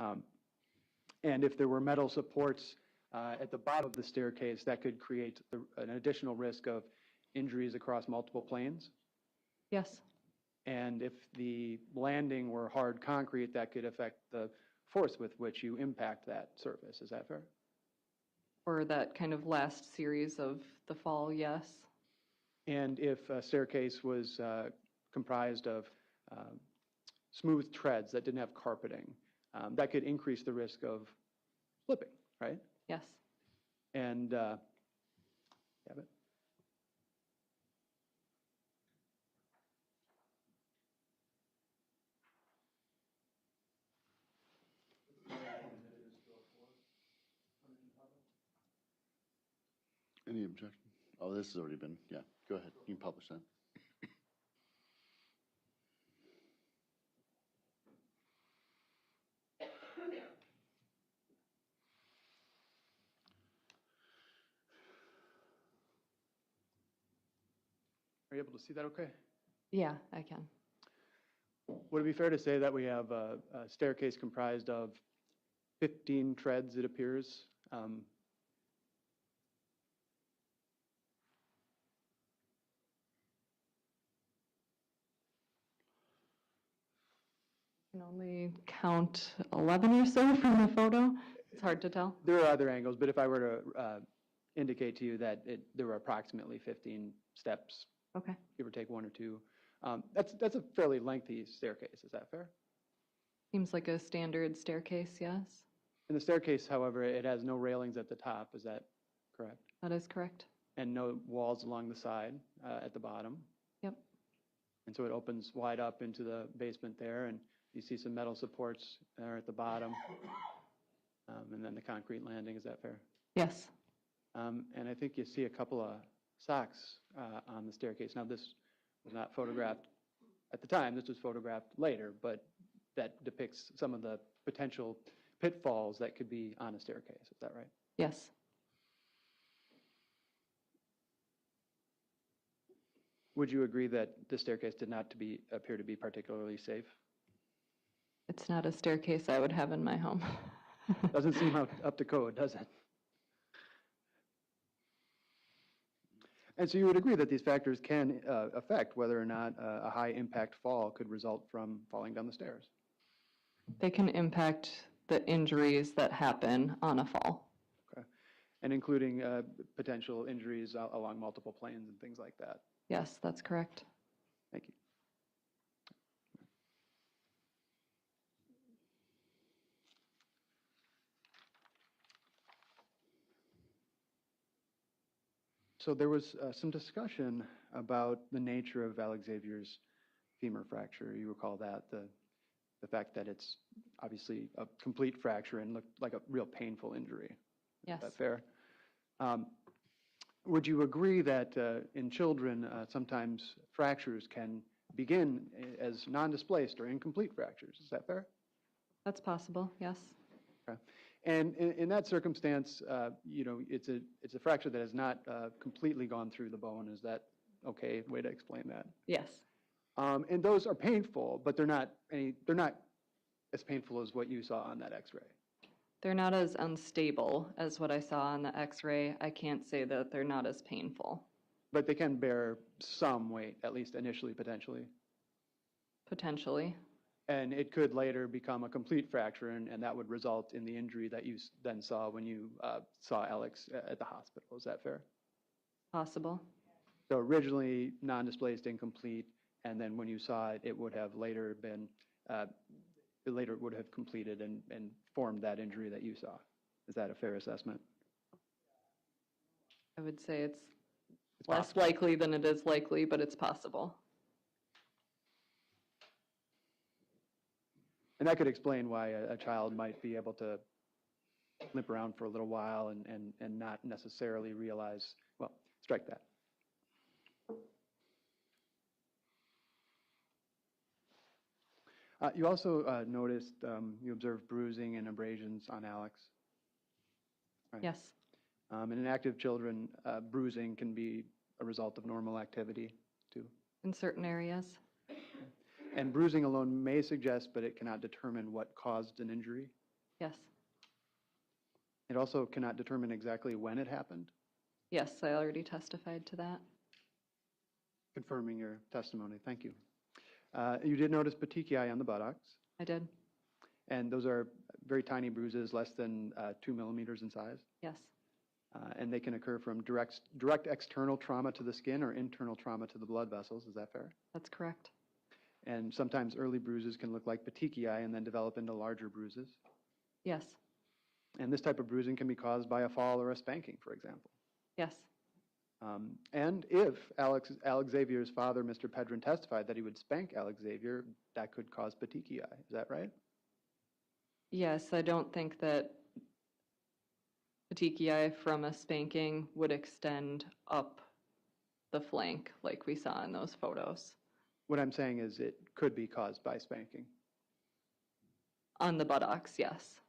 And if there were metal supports at the bottom of the staircase, that could create an additional risk of injuries across multiple planes. Yes. And if the landing were hard concrete, that could affect the force with which you impact that surface. Is that fair? Or that kind of last series of the fall, yes. And if a staircase was comprised of smooth treads that didn't have carpeting, that could increase the risk of slipping, right? Yes. And, yeah, but Any objection? Oh, this has already been, yeah, go ahead, you can publish that. are you able to see that okay? Yeah, I can. Would it be fair to say that we have a staircase comprised of 15 treads, it appears? I can only count 11 or so from the photo. It's hard to tell. There are other angles, but if I were to indicate to you that there were approximately 15 steps, Okay. give or take one or two, that's a fairly lengthy staircase. Is that fair? Seems like a standard staircase, yes. In the staircase, however, it has no railings at the top. Is that correct? That is correct. And no walls along the side at the bottom. Yep. And so it opens wide up into the basement there, and you see some metal supports there at the bottom, and then the concrete landing. Is that fair? Yes. And I think you see a couple of socks on the staircase. Now, this was not photographed at the time. This was photographed later, but that depicts some of the potential pitfalls that could be on a staircase. Is that right? Yes. Would you agree that the staircase did not appear to be particularly safe? It's not a staircase I would have in my home. Doesn't seem up to code, does it? And so you would agree that these factors can affect whether or not a high impact fall could result from falling down the stairs. They can impact the injuries that happen on a fall. Okay. And including potential injuries along multiple planes and things like that. Yes, that's correct. Thank you. So there was some discussion about the nature of Alex Xavier's femur fracture. You recall that, the fact that it's obviously a complete fracture and looked like a real painful injury. Yes. Is that fair? Would you agree that in children, sometimes fractures can begin as non-displaced or incomplete fractures? Is that fair? That's possible, yes. Okay. And in that circumstance, you know, it's a fracture that has not completely gone through the bone. Is that okay way to explain that? Yes. And those are painful, but they're not as painful as what you saw on that X-ray. They're not as unstable as what I saw on the X-ray. I can't say that they're not as painful. But they can bear some weight, at least initially, potentially. Potentially. And it could later become a complete fracture, and that would result in the injury that you then saw when you saw Alex at the hospital. Is that fair? Possible. So originally non-displaced, incomplete, and then when you saw it, it would have later been, later would have completed and formed that injury that you saw. Is that a fair assessment? I would say it's Less likely than it is likely, but it's possible. And that could explain why a child might be able to limp around for a little while and not necessarily realize, well, strike that. You also noticed, you observed bruising and abrasions on Alex. Right. Yes, In active children, bruising can be a result of normal activity too. in certain areas. And bruising alone may suggest, but it cannot determine what caused an injury. Yes, It also cannot determine exactly when it happened, yes, I already testified to that. confirming your testimony. Thank you. You did notice petechiae on the buttocks, I did, and those are very tiny bruises, less than 2 millimeters in size. yes, And they can occur from direct external trauma to the skin or internal trauma to the blood vessels. Is that fair? that's correct. And sometimes early bruises can look like petechiae and then develop into larger bruises. Yes, And this type of bruising can be caused by a fall or a spanking, for example. yes, And if Alex Xavier's father, Mr. Pedrin, testified that he would spank Alex Xavier, that could cause petechiae. Is that right? yes, I don't think that petechiae from a spanking would extend up the flank like we saw in those photos. What I'm saying is it could be caused by spanking, On the buttocks, yes,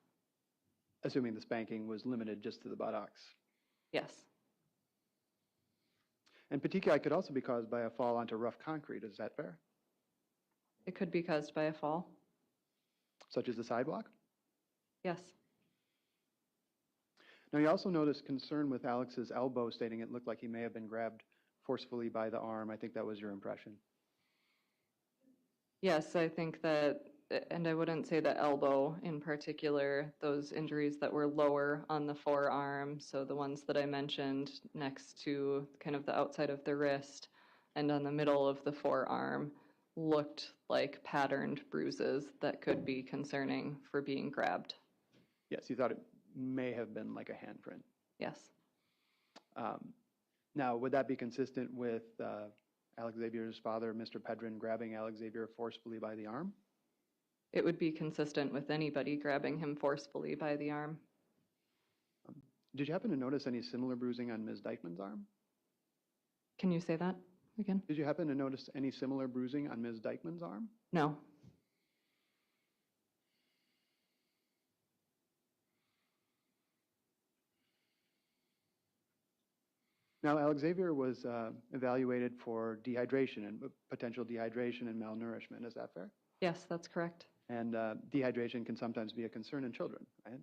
assuming the spanking was limited just to the buttocks. yes, And petechiae could also be caused by a fall onto rough concrete. Is that fair? it could be caused by a fall. Such as the sidewalk? Yes, Now, you also noticed concern with Alex's elbow, stating it looked like he may have been grabbed forcefully by the arm. I think that was your impression. yes, I think that, and I wouldn't say the elbow in particular, those injuries that were lower on the forearm, so the ones that I mentioned next to kind of the outside of the wrist and on the middle of the forearm looked like patterned bruises that could be concerning for being grabbed. Yes, you thought it may have been like a handprint. Yes, Now, would that be consistent with Alex Xavier's father, Mr. Pedrin, grabbing Alex Xavier forcefully by the arm? it would be consistent with anybody grabbing him forcefully by the arm. Did you happen to notice any similar bruising on Ms. Dikeman's arm? Can you say that again? Did you happen to notice any similar bruising on Ms. Dikeman's arm? No. Now, Alex Xavier was evaluated for dehydration and potential dehydration and malnourishment. Is that fair? Yes, that's correct. And dehydration can sometimes be a concern in children, right?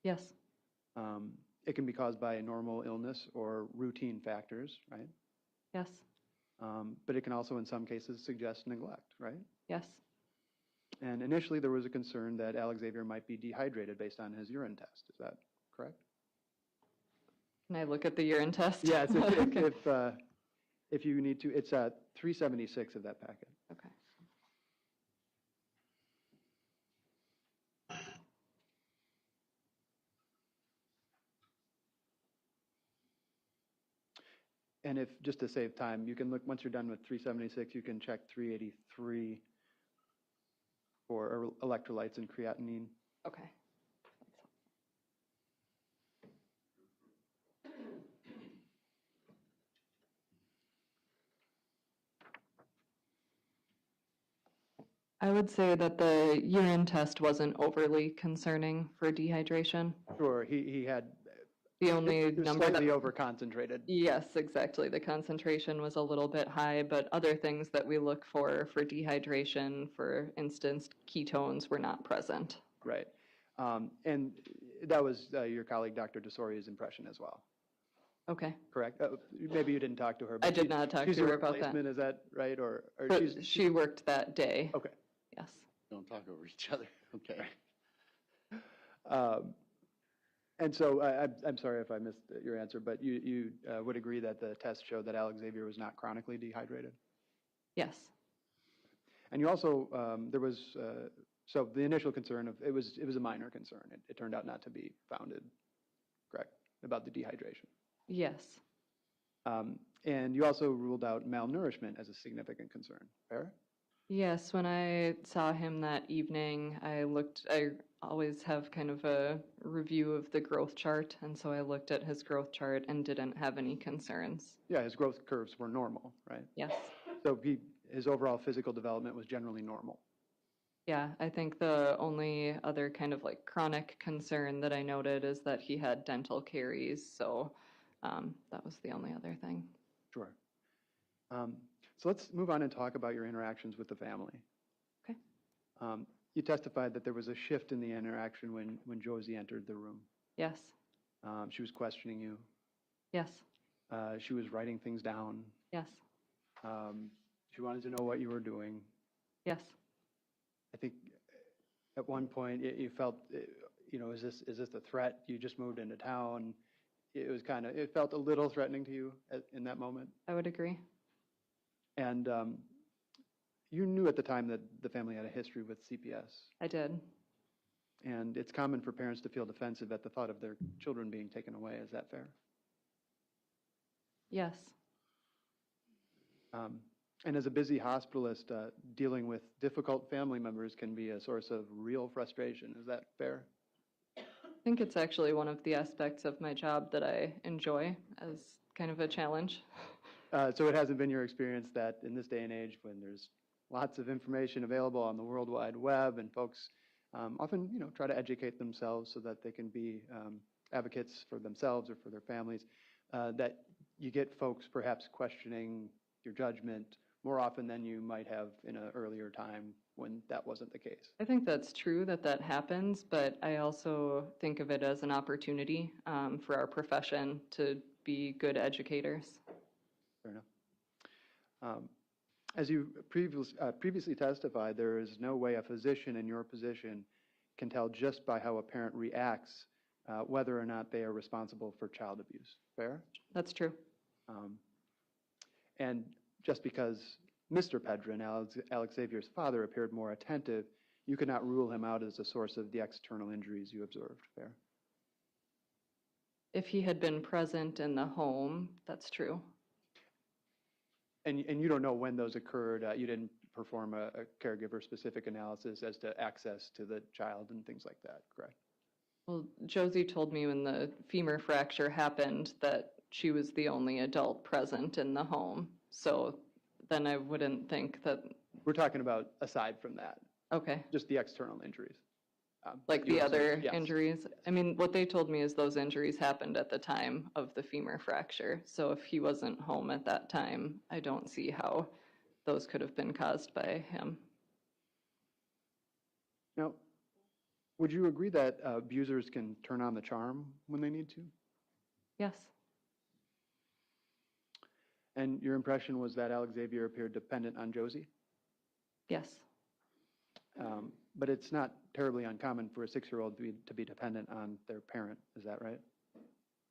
Yes, It can be caused by a normal illness or routine factors, right? yes, But it can also, in some cases, suggest neglect, right? yes, And initially, there was a concern that Alex Xavier might be dehydrated based on his urine test. Is that correct? Can I look at the urine test? Yes, Okay. if you need to. It's 376 of that packet. Okay. And if, just to save time, you can look, once you're done with 376, you can check 383 for electrolytes and creatinine. Okay. I would say that the urine test wasn't overly concerning for dehydration. Sure, he had The only it was number slightly that, over-concentrated. yes, exactly. The concentration was a little bit high, but other things that we look for dehydration, for instance, ketones were not present. Right. And that was your colleague, Dr. DeSoria's impression as well, Okay. correct? Maybe you didn't talk to her. I but did not talk she's to a her about that. replacement, is that right? Or But she's, she worked that day. okay. Yes. Don't talk over each other. Okay. And so I'm sorry if I missed your answer, but you would agree that the test showed that Alex Xavier was not chronically dehydrated? Yes. And you also, there was, so the initial concern of, it was a minor concern. It turned out not to be founded, correct, about the dehydration. Yes. And you also ruled out malnourishment as a significant concern. Fair? Yes, when I saw him that evening, I always have kind of a review of the growth chart, and so I looked at his growth chart and didn't have any concerns. Yeah, his growth curves were normal, right? Yes. So his overall physical development was generally normal. Yeah, I think the only other kind of like chronic concern that I noted is that he had dental caries, so that was the only other thing. Sure. So let's move on and talk about your interactions with the family. Okay. You testified that there was a shift in the interaction when Josie entered the room. Yes. She was questioning you. Yes. She was writing things down. Yes. She wanted to know what you were doing. Yes. I think at one point you felt, is this a threat? You just moved into town. It felt a little threatening to you in that moment. I would agree. And you knew at the time that the family had a history with CPS. I did. And it's common for parents to feel defensive at the thought of their children being taken away. Is that fair? Yes. And as a busy hospitalist, dealing with difficult family members can be a source of real frustration. Is that fair? I think it's actually one of the aspects of my job that I enjoy as kind of a challenge. So it hasn't been your experience that in this day and age, when there's lots of information available on the World Wide Web, and folks often, try to educate themselves so that they can be advocates for themselves or for their families, that you get folks perhaps questioning your judgment more often than you might have in an earlier time when that wasn't the case. I think that's true that happens, but I also think of it as an opportunity for our profession to be good educators. Fair enough. As you previously testified, there is no way a physician in your position can tell just by how a parent reacts whether or not they are responsible for child abuse. Fair? That's true. And just because Mr. Pedrin, Alex Xavier's father, appeared more attentive, you could not rule him out as a source of the external injuries you observed. Fair? If he had been present in the home, that's true. And you don't know when those occurred. You didn't perform a caregiver-specific analysis as to access to the child and things like that, correct? Well, Josie told me when the femur fracture happened that she was the only adult present in the home. So then I wouldn't think that. We're talking about aside from that, Okay. just the external injuries. Like the other yes. injuries? I mean, what they told me is those injuries happened at the time of the femur fracture. So if he wasn't home at that time, I don't see how those could have been caused by him. Now, would you agree that abusers can turn on the charm when they need to? Yes. And your impression was that Alex Xavier appeared dependent on Josie? Yes. But it's not terribly uncommon for a 6-year-old to be dependent on their parent, is that right?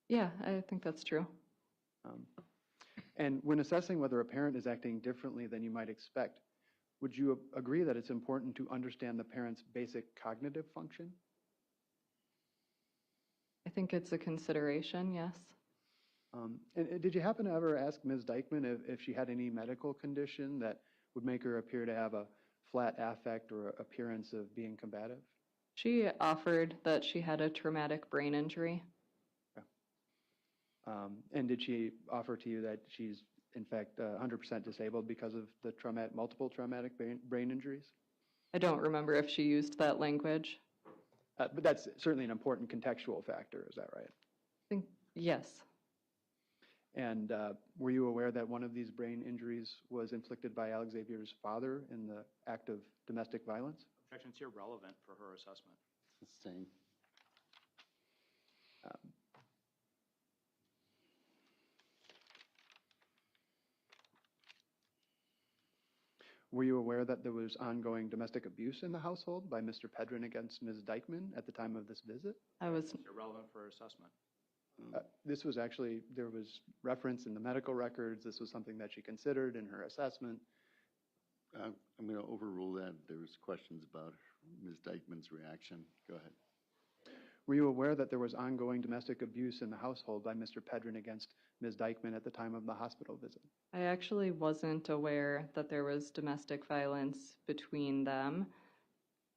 Yeah, I think that's true. And when assessing whether a parent is acting differently than you might expect, would you agree that it's important to understand the parent's basic cognitive function? I think it's a consideration, yes. And did you happen to ever ask Ms. Dikeman if she had any medical condition that would make her appear to have a flat affect or appearance of being combative? She offered that she had a traumatic brain injury. Yeah. And did she offer to you that she's in fact 100% disabled because of the multiple traumatic brain injuries? I don't remember if she used that language. But that's certainly an important contextual factor, is that right? I think, yes. And were you aware that one of these brain injuries was inflicted by Alex Xavier's father in the act of domestic violence? Objection, it's irrelevant for her assessment. It's the same. Were you aware that there was ongoing domestic abuse in the household by Mr. Pedrin against Ms. Dikeman at the time of this visit? It's irrelevant for her assessment. This was actually, there was reference in the medical records. This was something that she considered in her assessment. I'm going to overrule that. There was questions about Ms. Dikeman's reaction. Go ahead. Were you aware that there was ongoing domestic abuse in the household by Mr. Pedrin against Ms. Dikeman at the time of the hospital visit? I actually wasn't aware that there was domestic violence between them.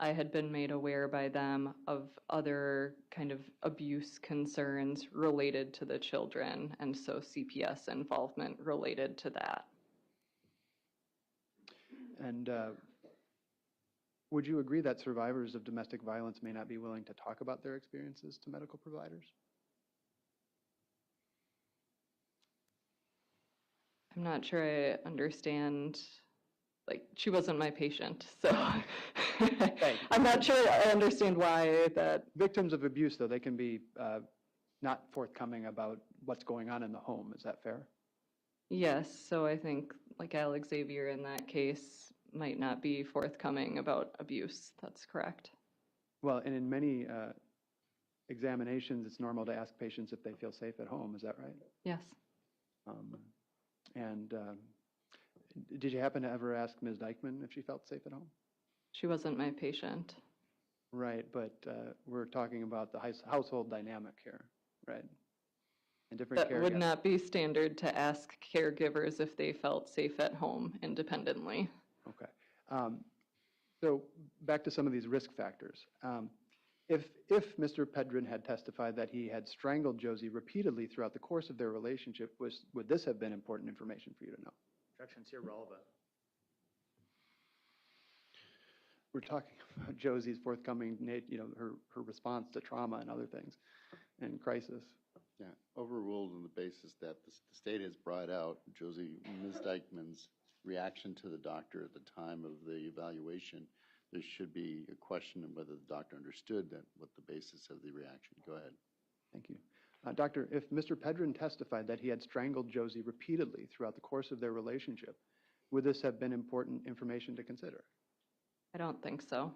I had been made aware by them of other kind of abuse concerns related to the children, and so CPS involvement related to that. And would you agree that survivors of domestic violence may not be willing to talk about their experiences to medical providers? I'm not sure I understand, like, she wasn't my patient, so I'm not sure I understand why that. Victims of abuse, though, they can be not forthcoming about what's going on in the home. Is that fair? Yes, so I think like Alex Xavier in that case might not be forthcoming about abuse. That's correct. Well, and in many examinations, it's normal to ask patients if they feel safe at home. Is that right? Yes. And did you happen to ever ask Ms. Dikeman if she felt safe at home? She wasn't my patient. Right, but we're talking about the household dynamic here, right? And different That would not be standard to ask caregivers if they felt safe at home independently. Okay. So back to some of these risk factors. If Mr. Pedrin had testified that he had strangled Josie repeatedly throughout the course of their relationship, would this have been important information for you to know? Objection's irrelevant. We're talking about Josie's forthcoming, her response to trauma and other things and crisis. Yeah, overruled on the basis that the state has brought out Ms. Dikeman's reaction to the doctor at the time of the evaluation. There should be a question of whether the doctor understood what the basis of the reaction. Go ahead. Thank you. Doctor, if Mr. Pedrin testified that he had strangled Josie repeatedly throughout the course of their relationship, would this have been important information to consider? I don't think so.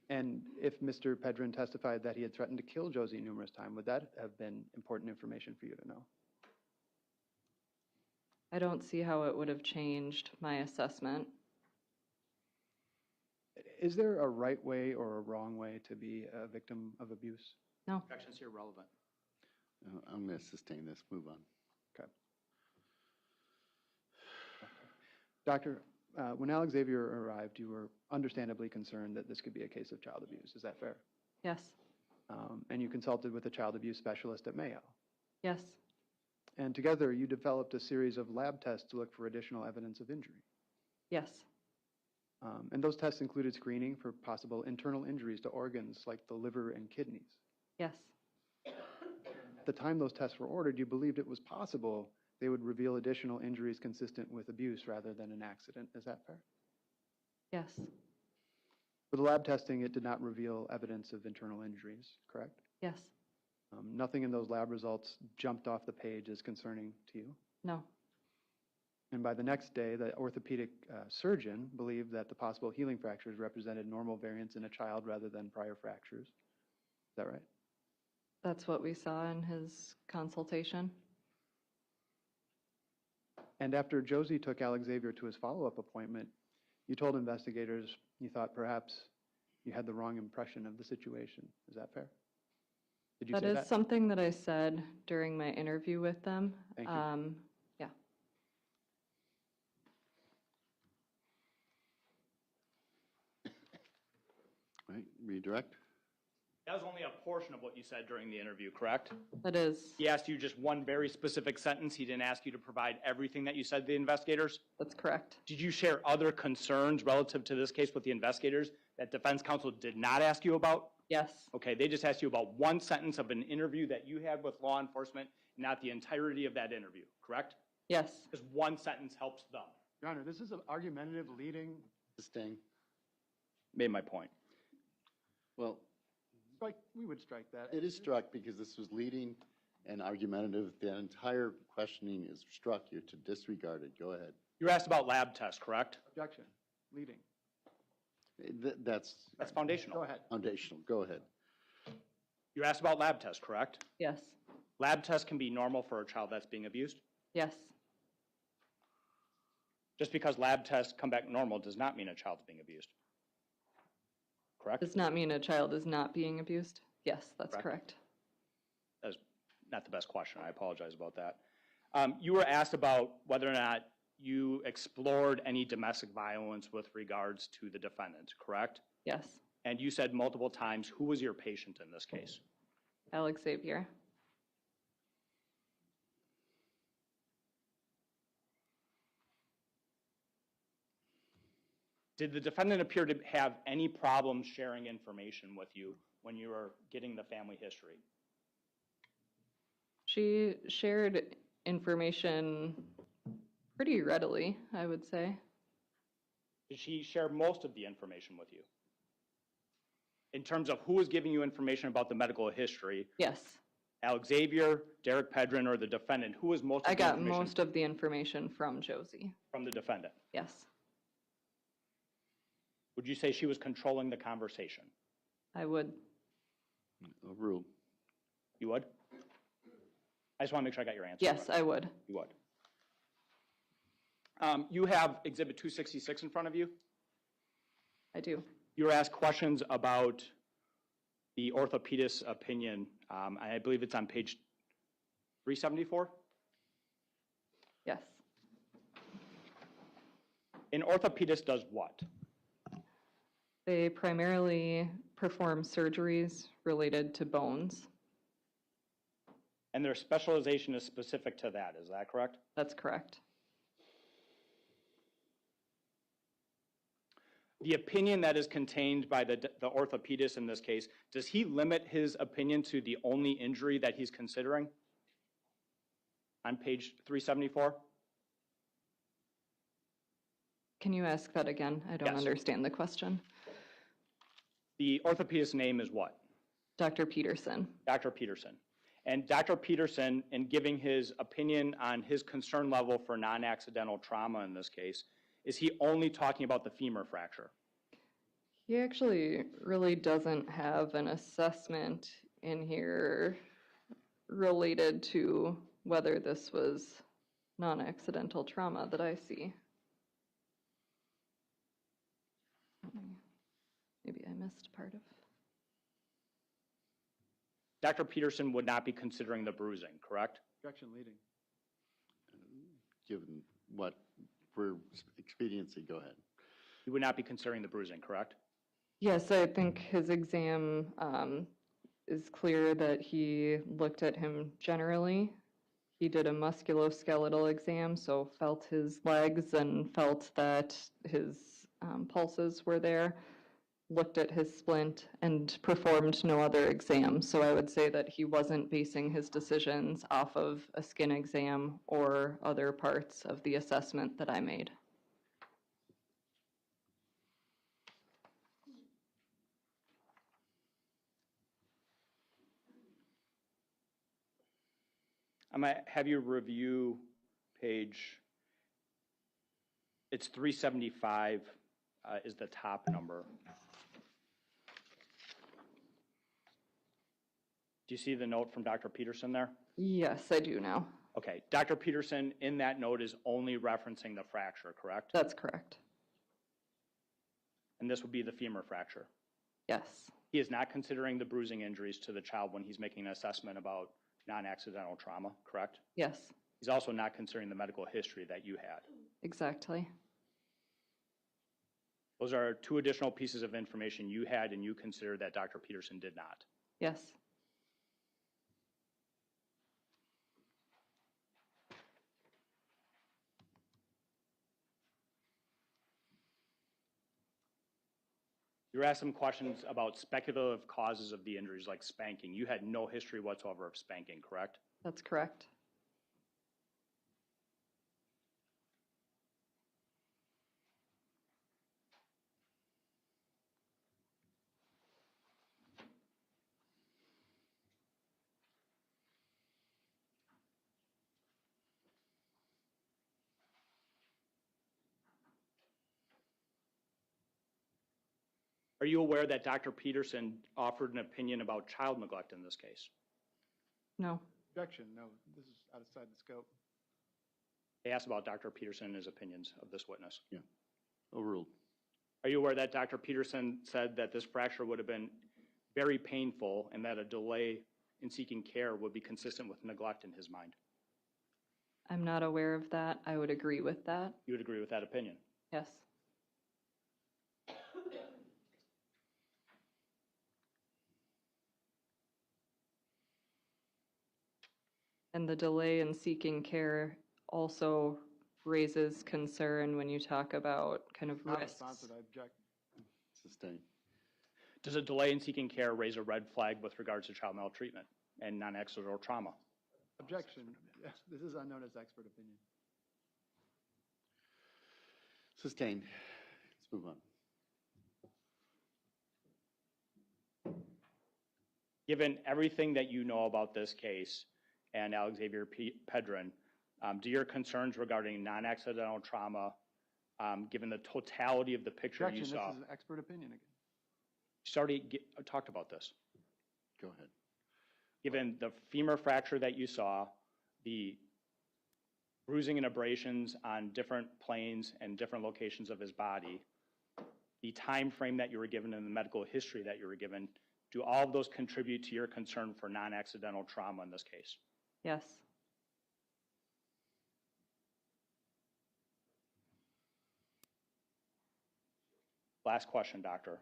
And if Mr. Pedrin testified that he had threatened to kill Josie numerous times, would that have been important information for you to know? I don't see how it would have changed my assessment. Is there a right way or a wrong way to be a victim of abuse? No. Objection's irrelevant. I'm going to sustain this. Move on. Okay. Doctor, when Alex Xavier arrived, you were understandably concerned that this could be a case of child abuse. Is that fair? Yes. And you consulted with a child abuse specialist at Mayo. Yes. And together you developed a series of lab tests to look for additional evidence of injury. Yes. And those tests included screening for possible internal injuries to organs like the liver and kidneys. Yes. At the time those tests were ordered, you believed it was possible they would reveal additional injuries consistent with abuse rather than an accident. Is that fair? Yes. For the lab testing, it did not reveal evidence of internal injuries, correct? Yes. Nothing in those lab results jumped off the page as concerning to you? No. And by the next day, the orthopedic surgeon believed that the possible healing fractures represented normal variants in a child rather than prior fractures. Is that right? That's what we saw in his consultation. And after Josie took Alex Xavier to his follow-up appointment, you told investigators you thought perhaps you had the wrong impression of the situation. Is that fair? Did you say that? That is something that I said during my interview with them. Thank you. Yeah. Right, redirect. That was only a portion of what you said during the interview, correct? That is. He asked you just one very specific sentence. He didn't ask you to provide everything that you said to the investigators? That's correct. Did you share other concerns relative to this case with the investigators that defense counsel did not ask you about? Yes. Okay, they just asked you about one sentence of an interview that you had with law enforcement, not the entirety of that interview, correct? Yes. Because one sentence helps them. Your Honor, this is an argumentative leading. Sustain. Made my point. Well, We would strike that. it is struck because this was leading and argumentative. The entire questioning is struck. You're to disregard it. Go ahead. You were asked about lab tests, correct? Objection. Leading. That's That's foundational. Go ahead. foundational. Go ahead. You were asked about lab tests, correct? Yes. Lab tests can be normal for a child that's being abused. Yes. Just because lab tests come back normal does not mean a child's being abused. Correct? Does not mean a child is not being abused. Yes, that's correct. That's not the best question. I apologize about that. You were asked about whether or not you explored any domestic violence with regards to the defendant, correct? Yes. And you said multiple times, who was your patient in this case? Alex Xavier. Did the defendant appear to have any problems sharing information with you when you were getting the family history? She shared information pretty readily, I would say. Did she share most of the information with you? In terms of who was giving you information about the medical history, Yes. Alex Xavier, Derek Pedrin, or the defendant, who was most of I the got information most of the information from Josie. from the defendant? Yes, Would you say she was controlling the conversation? I would. Overruled. You would? I just want to make sure I got your answer. Yes, I would. You would. You have Exhibit 266 in front of you. I do. You were asked questions about the orthopedist's opinion. I believe it's on page 374. Yes. An orthopedist does what? They primarily perform surgeries related to bones. And their specialization is specific to that, is that correct? That's correct. The opinion that is contained by the orthopedist in this case, does he limit his opinion to the only injury that he's considering? On page 374? Can you ask that again? I don't Yes. understand the question. The orthopedist's name is what? Dr. Peterson. Dr. Peterson. And Dr. Peterson, in giving his opinion on his concern level for non-accidental trauma in this case, is he only talking about the femur fracture? He actually really doesn't have an assessment in here related to whether this was non-accidental trauma that I see. Maybe I missed part of. Dr. Peterson would not be considering the bruising, correct? Objection leading. Given what, for expediency, go ahead. He would not be considering the bruising, correct? Yes, I think his exam is clear that he looked at him generally. He did a musculoskeletal exam, so felt his legs and felt that his pulses were there, looked at his splint, and performed no other exam. So I would say that he wasn't basing his decisions off of a skin exam or other parts of the assessment that I made. I might have you review page, it's 375 is the top number. Do you see the note from Dr. Peterson there? Yes, I do now. Okay, Dr. Peterson in that note is only referencing the fracture, correct? That's correct. And this would be the femur fracture. Yes. He is not considering the bruising injuries to the child when he's making an assessment about non-accidental trauma, correct? Yes, He's also not considering the medical history that you had. exactly. Those are two additional pieces of information you had and you considered that Dr. Peterson did not. Yes. You were asked some questions about speculative causes of the injuries like spanking. You had no history whatsoever of spanking, correct? That's correct. Are you aware that Dr. Peterson offered an opinion about child neglect in this case? No. Objection, no, this is outside the scope. They asked about Dr. Peterson and his opinions of this witness. Overruled. Are you aware that Dr. Peterson said that this fracture would have been very painful, and that a delay in seeking care would be consistent with neglect in his mind. I'm not aware of that. I would agree with that. You would agree with that opinion? Yes. And the delay in seeking care also raises concern when you talk about kind of Not risks. responsive, I object. Sustained. Does a delay in seeking care raise a red flag with regards to child maltreatment and non-accidental trauma? Objection. Yes, this is unknown as expert opinion. Sustained. Let's move on. Given everything that you know about this case and Alex Pedrin, do your concerns regarding non-accidental trauma, given the totality of the picture you Objection, saw? this is expert opinion again. You already talked about this. Go ahead. Given the femur fracture that you saw, the bruising and abrasions on different planes and different locations of his body, the time frame that you were given and the medical history that you were given, do all of those contribute to your concern for non-accidental trauma in this case? Yes. Last question, doctor.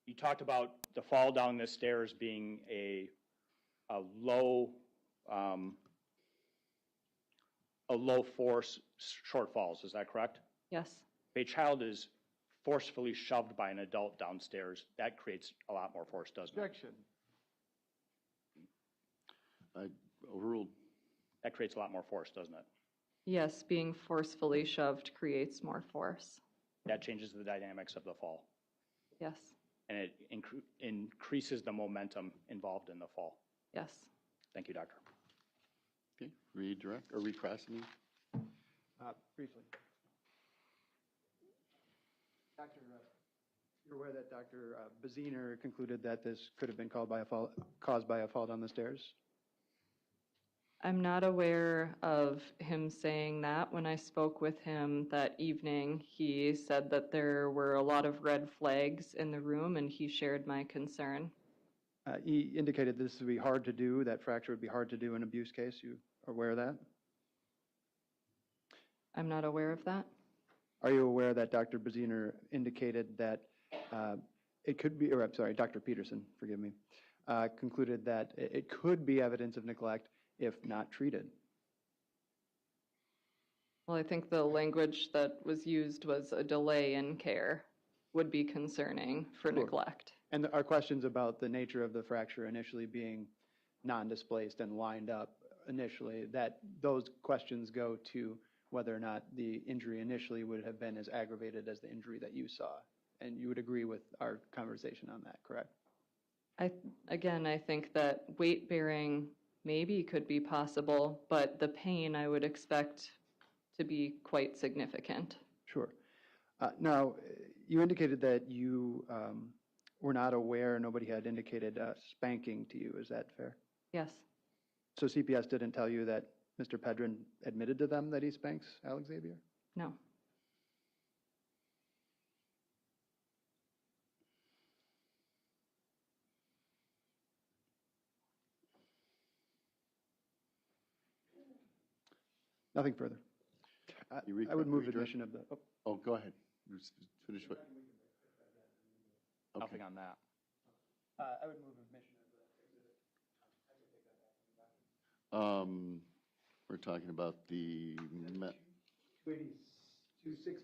You talked about the fall down the stairs being a low force short falls. Is that correct? Yes. If a child is forcefully shoved by an adult downstairs, that creates a lot more force, doesn't it? Objection. Overruled. That creates a lot more force, doesn't it? Yes, being forcefully shoved creates more force. That changes the dynamics of the fall, Yes. and it increases the momentum involved in the fall. Yes. Thank you, doctor. Okay, redirect or recross me. Briefly. Doctor, you're aware that Dr. Baziner concluded that this could have been caused by a fall down the stairs? I'm not aware of him saying that. When I spoke with him that evening, he said that there were a lot of red flags in the room, and he shared my concern. He indicated this would be hard to do, that fracture would be hard to do in an abuse case. You are aware of that? I'm not aware of that. Are you aware that Dr. Baziner indicated that it could be, or I'm sorry, Dr. Peterson, forgive me, concluded that it could be evidence of neglect if not treated? Well, I think the language that was used was a delay in care would be concerning for Sure. neglect. And our questions about the nature of the fracture initially being non-displaced and lined up initially, that those questions go to whether or not the injury initially would have been as aggravated as the injury that you saw. And you would agree with our conversation on that, correct? Again, I think that weight bearing maybe could be possible, but the pain I would expect to be quite significant. Sure. Now, you indicated that you were not aware, nobody had indicated spanking to you. Is that fair? Yes. So CPS didn't tell you that Mr. Pedrin admitted to them that he spanks Alex Xavier? No. Nothing further. I would move admission of the, Oh, go ahead. Finish what? Okay. Nothing on that. I would move admission of the. We're talking about the 266.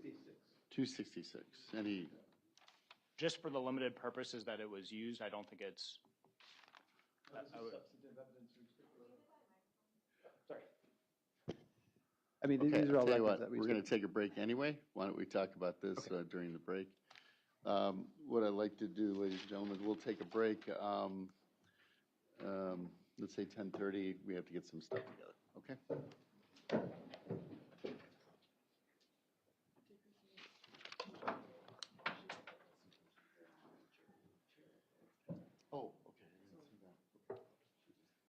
266. Any, Just for the limited purposes that it was used, I don't think it's. Sorry. I mean, okay, these are I'll all tell you records what, that we. we're going to take a break anyway. Why don't we talk about this during the break? What I'd like to do, ladies and gentlemen, we'll take a break. Let's say 10:30. We have to get some stuff together, okay?